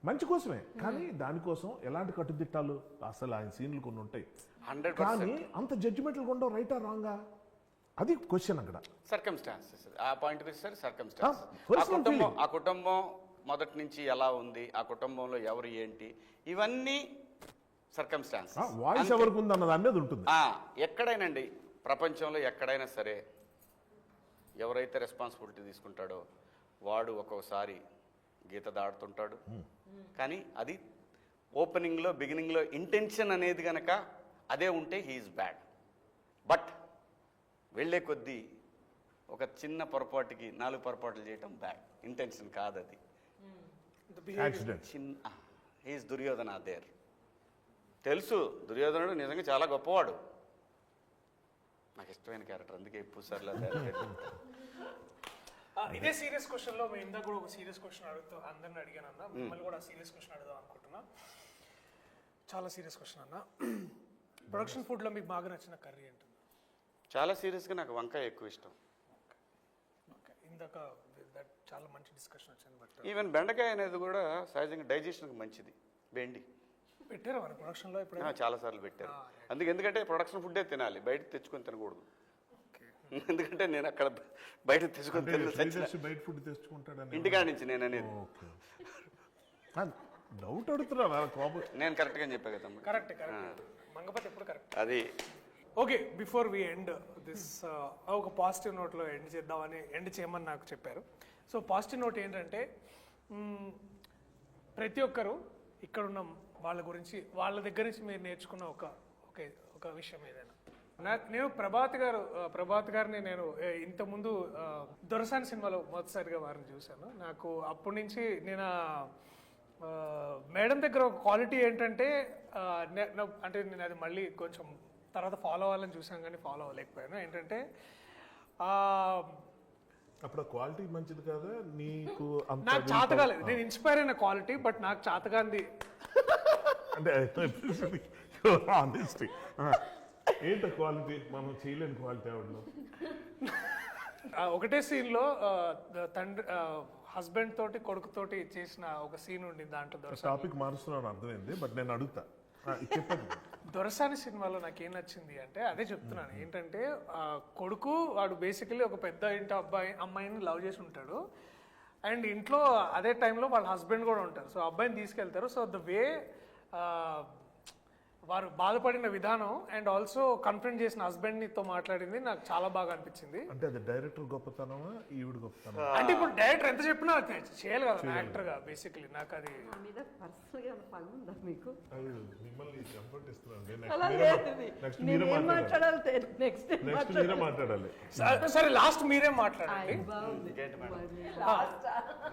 మంచి కోసమే, కానీ దానికోసం ఎలాంటి కట్టుదిట్టాలు, అసలు ఆయన సీన్లు కొన్ని ఉంటాయి, కానీ అంత జడ్జిమెంట్లు ఉండవు, రైటా రాంగా, అది క్వశ్చన్ అక్కడ. సర్కమ్స్టాన్సెస్, ఆ పాయింట్ సార్, సర్కమ్స్టాన్సెస్. ఆ కుటుంబం మొదటి నుంచి ఎలా ఉంది, ఆ కుటుంబంలో ఎవరు ఏంటి, ఇవన్నీ సర్కమ్స్టాన్సెస్. వాయిస్ ఎవరికి ఉంది అన్న దాని మీద ఉంటుంది. ఎక్కడైనండి ప్రపంచంలో ఎక్కడైనా సరే ఎవరైతే రెస్పాన్సిబిలిటీ తీసుకుంటాడో వాడు ఒక్కోసారి గీత దాడుతుంటాడు, కానీ అది ఓపెనింగ్లో బిగినింగ్లో ఇంటెన్షన్ అనేది కనుక అదే ఉంటే హీఈస్ బ్యాడ్. బట్ వెళ్ళే కొద్దీ ఒక చిన్న పొరపాటుకి 4 పొరపాట్లు చేయటం బ్యాడ్, ఇంటెన్షన్ కాదు అది. యాక్సిడెంట్. చిన్న హీస్ దుర్యోధన దేర్. తెలుసు దుర్యోధనుడు నిజంగా చాలా గొప్పవాడు, నాకు ఇష్టమైన క్యారెక్టర్, అందుకే పూసార్లో ఇదే సీరియస్ క్వశ్చన్ లో మేము ఇందాక కూడా ఒక సీరియస్ క్వశ్చన్ అడుగుతూ అందరిని అడిగాను అన్న, మిమ్మల్ని కూడా సీరియస్ క్వశ్చన్ అడుగుదాం అనుకుంటున్నా. చాలా సీరియస్ క్వశ్చన్ అన్న. ప్రొడక్షన్ ఫుడ్ లో మీకు బాగా నచ్చిన కర్రీ ఏంటి? చాలా సీరియస్గా నాకు వంకాయ ఎక్కువ ఇష్టం. ఓకే, ఇందాక చాలా మంచి డిస్కషన్ వచ్చింది. బట్ ఈవెన్ బెండకాయ అనేది కూడా సహజంగా డైజెషన్కి మంచిది. బెండి పెట్టారు మన ప్రొడక్షన్ లో ఇప్పుడు? చాలా సార్లు పెట్టారు. అందుకే ఎందుకంటే ప్రొడక్షన్ ఫుడ్డే తినాలి, బయట తెచ్చుకొని తినకూడదు. ఎందుకంటే నేను అక్కడ బయట తెచ్చుకొని బయట ఫుడ్ తెచ్చుకుంటాడని ఇంటికాడ నుంచి నేను అనేది. డౌట్ అడుగుతున్నా కోపం. నేను కరెక్ట్గా చెప్పా కదా. కరెక్ట్ కరెక్ట్, మంగపతి ఎప్పుడు కరెక్ట్. అది okay, before we end this ఒక పాజిటివ్ నోట్లో ఎండ్ చేయమని నాకు చెప్పారు. సో పాజిటివ్ నోట్ ఏంటంటే ప్రతి ఒక్కరు ఇక్కడున్న వాళ్ళ గురించి, వాళ్ళ దగ్గర నుంచి మీరు నేర్చుకున్న ఒక విషయం ఏదైనా. నేను ప్రభాత్ గారిని నేను ఇంతకుముందు దొరసాని సినిమాలో మొదటిసారిగా వారిని చూశాను. నాకు అప్పటి నుంచి నేను మేడం దగ్గర ఒక క్వాలిటీ ఏంటంటే అంటే నేను అది మళ్ళీ కొంచెం తర్వాత ఫాలో అవ్వాలని చూసాను కానీ ఫాలో అవ్వలేకపోయాను. ఏంటంటే అప్పుడు క్వాలిటీ మంచిది కదా నీకు? నాకు చేతగాలేదు, నేను ఇన్స్పైర్ అయిన క్వాలిటీ, బట్ నాకు చేతగాంది అంటే ఏంటో క్వాలిటీ మనం చేయలేని క్వాలిటీ ఆవిడలో. ఒకటే సీన్లో తండ్రి హస్బెండ్ తోటి కొడుకుతోటి చేసిన ఒక సీన్ ఉండింది దాంట్లో. టాపిక్ మారుస్తున్నాను అర్థమైంది, బట్ నేను అడుగుతా చెప్పండి. దొరసాని సినిమాలో నాకు ఏం నచ్చింది అంటే అదే చెప్తున్నాను. ఏంటంటే కొడుకు వాడు బేసికలీ ఒక పెద్ద ఇంటి అమ్మాయిని లవ్ చేసి ఉంటాడు, అండ్ ఇంట్లో అదే టైంలో వాళ్ళ హస్బెండ్ కూడా ఉంటారు. సో అబ్బాయిని తీసుకెళ్తారు. సో ద వే వారు బాధపడిన విధానం అండ్ ఆల్సో కన్ఫ్రంట్ చేసిన హస్బెండ్తో మాట్లాడింది నాకు చాలా బాగా అనిపించింది. అంటే అది డైరెక్టర్ గొప్పతనమా ఈవిడ గొప్పతనమా? అంటే ఇప్పుడు డైరెక్టర్ ఎంత చెప్పినా చేయాలి కదా యాక్టర్ గా. బేసికలీ నాకు అది మీద పర్సనల్గా పని ఉందా మీకు? మిమ్మల్ని కంఫర్ట్ ఇస్తున్నాను. అలా లేదు, నేనేం మాట్లాడాలి నెక్స్ట్ మీరే మాట్లాడాలి. సరే లాస్ట్ మీరే మాట్లాడండి.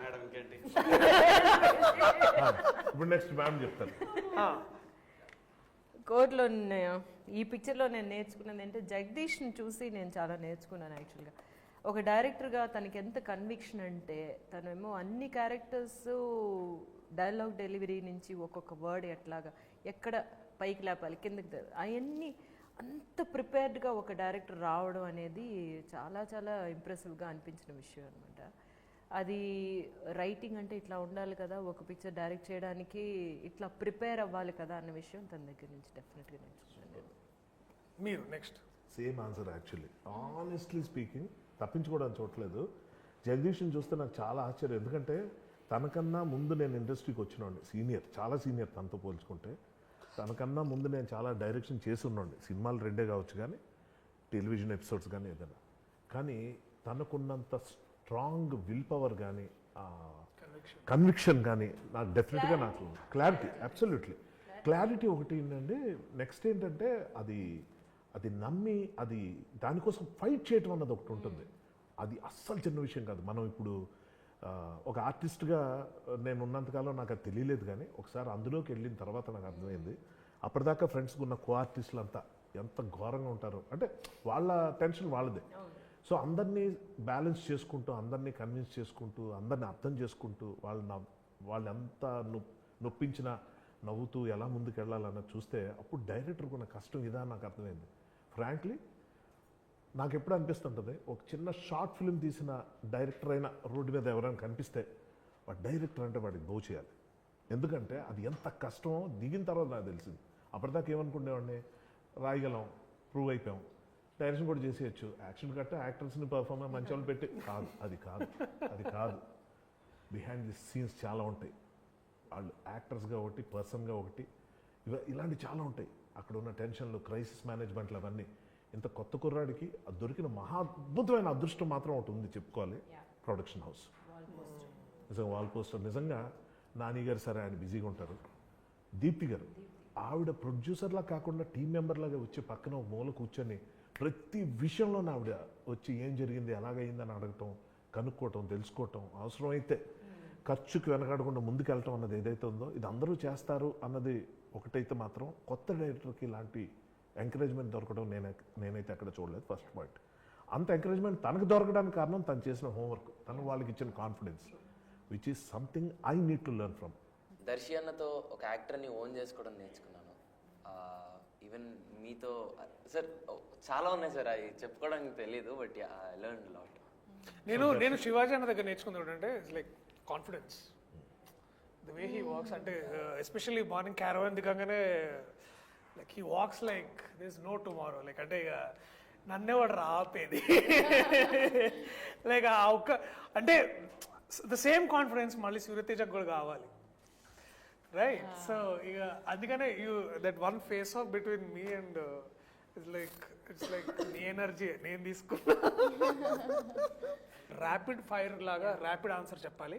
మేడం ఇంకేంటి ఇప్పుడు నెక్స్ట్ మ్యామ్ చెప్తారు. కోర్టులో ఈ పిక్చర్లో నేను నేర్చుకున్నది ఏంటంటే జగదీష్ని చూసి నేను చాలా నేర్చుకున్నాను యాక్చువల్గా. ఒక డైరెక్టర్గా తనకి ఎంత కన్విక్షన్ అంటే తనేమో అన్ని క్యారెక్టర్స్ డైలాగ్ డెలివరీ నుంచి ఒక్కొక్క వర్డ్ ఎట్లాగా ఎక్కడ పైకి లేపాలి కిందకి అవన్నీ అంత ప్రిపేర్డ్గా ఒక డైరెక్టర్ రావడం అనేది చాలా చాలా ఇంప్రెసివ్గా అనిపించిన విషయం అనమాట. అది రైటింగ్ అంటే ఇట్లా ఉండాలి కదా, ఒక పిక్చర్ డైరెక్ట్ చేయడానికి ఇట్లా ప్రిపేర్ అవ్వాలి కదా అన్న విషయం తన దగ్గర నుంచి డెఫినెట్గా నేర్చుకున్నాను. మీరు next same answer actually. Honestly speaking, తప్పించుకోవడానికి చూడలేదు. జగదీష్ని చూస్తే నాకు చాలా ఆశ్చర్యం, ఎందుకంటే తనకన్నా ముందు నేను ఇండస్ట్రీకి వచ్చినోండి, సీనియర్, చాలా సీనియర్ తనతో పోల్చుకుంటే. తనకన్నా ముందు నేను చాలా డైరెక్షన్ చేసి ఉన్నాండి, సినిమాలు 2 కావచ్చు కానీ టెలివిజన్ ఎపిసోడ్స్ కానీ ఏదైనా. కానీ తనకున్నంత స్ట్రాంగ్ విల్ పవర్ కానీ కన్విక్షన్ కానీ నాకు డెఫినెట్గా నాకు క్లారిటీ, అబ్సల్యూట్లీ క్లారిటీ ఒకటి ఏంటంటే, నెక్స్ట్ ఏంటంటే అది నమ్మి అది దానికోసం ఫైట్ చేయటం అన్నది ఒకటి ఉంటుంది. అది అస్సలు చిన్న విషయం కాదు. మనం ఇప్పుడు ఒక ఆర్టిస్ట్గా నేను ఉన్నంతకాలం నాకు అది తెలియలేదు, కానీ ఒకసారి అందులోకి వెళ్ళిన తర్వాత నాకు అర్థమైంది. అప్పటిదాకా ఫ్రెండ్స్కి ఉన్న కో ఆర్టిస్టులు అంతా ఎంత ఘోరంగా ఉంటారో, అంటే వాళ్ళ టెన్షన్ వాళ్ళదే. సో అందరినీ బ్యాలెన్స్ చేసుకుంటూ, అందరినీ కన్విన్స్ చేసుకుంటూ, అందరినీ అర్థం చేసుకుంటూ, వాళ్ళని ఎంత నొప్పించినా నవ్వుతూ ఎలా ముందుకు వెళ్ళాలన్నది చూస్తే అప్పుడు డైరెక్టర్కి ఉన్న కష్టం ఇదా నాకు అర్థమైంది. ఫ్రాంక్లీ నాకు ఎప్పుడు అనిపిస్తుంటుంది, ఒక చిన్న షార్ట్ ఫిల్మ్ తీసిన డైరెక్టర్ అయినా రోడ్డు మీద ఎవరైనా కనిపిస్తే వాడు డైరెక్టర్ అంటే వాడికి దో చేయాలి. ఎందుకంటే అది ఎంత కష్టమో దిగిన తర్వాత నాకు తెలిసింది. అప్పటిదాకా ఏమనుకునేవాడిని, రాయగలం, ప్రూవ్ అయిపోయాం, డైరెక్షన్ కూడా చేసేయచ్చు, యాక్షన్ కట్టే యాక్టర్స్ని పర్ఫార్మెన్స్ మంచి వాళ్ళు పెట్టి కాదు, అది కాదు. బిహైండ్ ది సీన్స్ చాలా ఉంటాయి. వాళ్ళు యాక్టర్స్గా ఒకటి, పర్సన్గా ఒకటి, ఇలాంటి చాలా ఉంటాయి. అక్కడ ఉన్న టెన్షన్లు, క్రైసిస్ మేనేజ్మెంట్లు, అవన్నీ. ఇంత కొత్త కుర్రాడికి అది దొరికిన మహా అద్భుతమైన అదృష్టం మాత్రం ఒకటి ఉంది చెప్పుకోవాలి, ప్రొడక్షన్ హౌస్. నిజంగా వాల్ పోస్టర్. నిజంగా నాని గారు సరే ఆయన బిజీగా ఉంటారు, దీప్తి గారు ఆవిడ ప్రొడ్యూసర్లా కాకుండా టీం మెంబర్లాగా వచ్చి పక్కన ఒక మూల కూర్చొని ప్రతి విషయంలో ఆవిడ వచ్చి ఏం జరిగింది ఎలాగైందని అడగటం, కనుక్కోవటం, తెలుసుకోవటం, అవసరమైతే ఖర్చుకి వెనకాడకుండా ముందుకెళ్ళటం అన్నది ఏదైతే ఉందో ఇది అందరూ చేస్తారు అన్నది ఒకటైతే మాత్రం కొత్త డైరెక్టర్కి ఇలాంటి ఎంకరేజ్మెంట్ దొరకడం నేనైతే అక్కడ చూడలేదు. First point. అంత ఎంకరేజ్మెంట్ తనకు దొరకడానికి కారణం తను చేసిన హోంవర్క్, తను వాళ్ళకి ఇచ్చిన confidence, which is something I need to learn from. Darshi అన్నతో ఒక యాక్టర్ని ఓన్ చేసుకోవడం నేర్చుకున్నాను. ఈవెన్ మీతో సార్ చాలా ఉన్నాయి సార్, అవి చెప్పుకోవడానికి తెలియదు, బట్ ఐ లెర్న్ లాట్. నేను శివాజీ అన్న దగ్గర నేర్చుకుంది ఏంటంటే it's like confidence, the way he walks. అంటే ఎస్పెషల్లీ మార్నింగ్ క్యారవాన్ దిగంగానే like he walks like this no tomorrow. Like అంటే ఇక నన్నే వాడు రాపేది లైక్ ఆ ఒక్క అంటే ద సేమ్ కాన్ఫిడెన్స్ మళ్ళీ సూర్యతేజకు కూడా కావాలి, రైట్? సో ఇక అందుకనే that one face of between me and it's like నీ ఎనర్జీ నేను తీసుకున్నా. ర్యాపిడ్ ఫైర్ లాగా ర్యాపిడ్ ఆన్సర్ చెప్పాలి.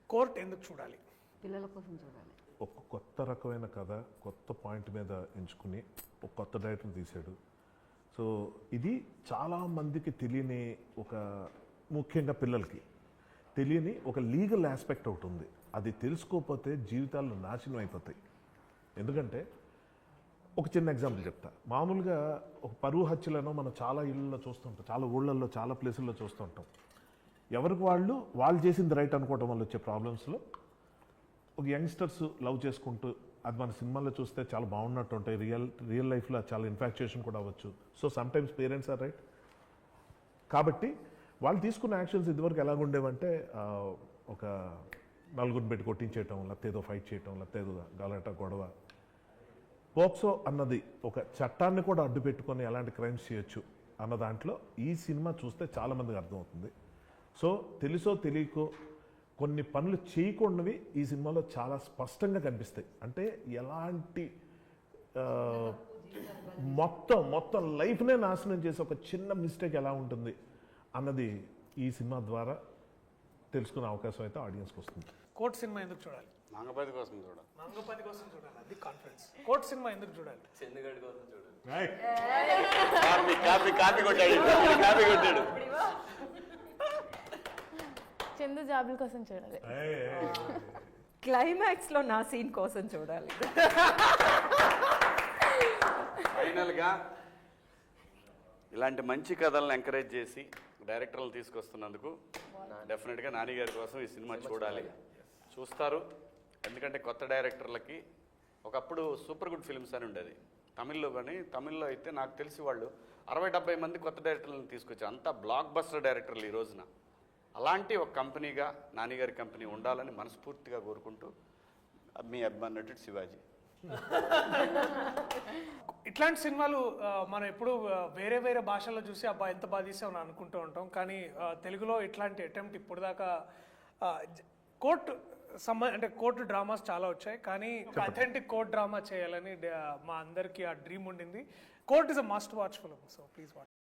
కోర్ట్ ఎందుకు చూడాలి? పిల్లల కోసం చూడాలి. ఒక కొత్త రకమైన కథ, కొత్త పాయింట్ మీద ఎంచుకుని ఒక కొత్త డైరెక్టర్ని తీశాడు. సో ఇది చాలామందికి తెలియని, ఒక ముఖ్యంగా పిల్లలకి తెలియని ఒక లీగల్ ఆస్పెక్ట్ ఒకటి ఉంది. అది తెలుసుకోకపోతే జీవితాలు నాశనం అయిపోతాయి. ఎందుకంటే ఒక చిన్న ఎగ్జాంపుల్ చెప్తా. మామూలుగా ఒక పరువు హత్యలను మనం చాలా ఇళ్ళల్లో చూస్తుంటాం, చాలా ఊళ్ళల్లో, చాలా ప్లేసుల్లో చూస్తుంటాం. ఎవరికి వాళ్ళు చేసింది రైట్ అనుకోవడం వల్ల వచ్చే ప్రాబ్లమ్స్లో ఒక యంగ్స్టర్స్ లవ్ చేసుకుంటూ, అది మన సినిమాల్లో చూస్తే చాలా బాగున్నట్టు ఉంటాయి, రియల్ లైఫ్లో చాలా ఇన్ఫాక్చుయేషన్ కూడా అవ్వచ్చు. So sometimes parents are right. కాబట్టి వాళ్ళు తీసుకున్న యాక్షన్స్ ఇదివరకు ఎలాగుండేవంటే ఒక నలుగురిని పెట్టి కొట్టించేయటం, లేకపోతే ఏదో ఫైట్ చేయటం, లేకపోతే ఏదో గలాట గొడవ. పోక్సో అన్నది ఒక చట్టాన్ని కూడా అడ్డు పెట్టుకొని ఎలాంటి క్రైమ్స్ చేయొచ్చు అన్న దాంట్లో ఈ సినిమా చూస్తే చాలామందికి అర్థమవుతుంది. సో తెలుసో తెలియకో కొన్ని పనులు చేయకుండావి ఈ సినిమాలో చాలా స్పష్టంగా కనిపిస్తాయి. అంటే ఎలాంటి మొత్తం లైఫ్నే నాశనం చేసే ఒక చిన్న మిస్టేక్ ఎలా ఉంటుంది అన్నది ఈ సినిమా ద్వారా తెలుసుకునే అవకాశం అయితే ఆడియన్స్కి వస్తుంది. కోర్ట్ సినిమా ఎందుకు చూడాలి? నాగపతి కోసం చూడాలి. మంగపతి కోసం చూడాలి, అది కాన్ఫిడెన్స్. కోర్ట్ సినిమా ఎందుకు చూడాలి? చందుగడ్ కోసం చూడండి. కాపీ కొట్టాడు. చందు జాబుల కోసం చూడాలి. క్లైమాక్స్ లో నా సీన్ కోసం చూడాలి. ఫైనల్గా ఇలాంటి మంచి కథలను ఎంకరేజ్ చేసి డైరెక్టర్లు తీసుకొస్తున్నందుకు డెఫినెట్గా నాని గారి కోసం ఈ సినిమా చూడాలి. చూస్తారు. ఎందుకంటే కొత్త డైరెక్టర్లకి ఒకప్పుడు సూపర్ గుడ్ ఫిల్మ్స్ అని ఉండేది తమిళ్లో, కానీ తమిళ్లో అయితే నాకు తెలిసి వాళ్ళు 60-70 మంది కొత్త డైరెక్టర్లను తీసుకొచ్చారు. అంతా బ్లాక్ బస్టర్ డైరెక్టర్లు ఈ రోజున. అలాంటి ఒక కంపెనీగా నానిగారి కంపెనీ ఉండాలని మనస్ఫూర్తిగా కోరుకుంటూ మీ అభిమాన నటుడు శివాజీ. ఇట్లాంటి సినిమాలు మనం ఎప్పుడు వేరే వేరే భాషల్లో చూసి అబ్బా ఎంత బాగా తీసామని అనుకుంటూ ఉంటాం. కానీ తెలుగులో ఇట్లాంటి అటెంప్ట్ ఇప్పుడు దాకా అంటే కోర్టు డ్రామాస్ చాలా వచ్చాయి, కానీ అథెంటిక్ కోర్ట్ డ్రామా చేయాలని మా అందరికీ ఆ డ్రీమ్ ఉండింది. Court is a must watch film, so please watch.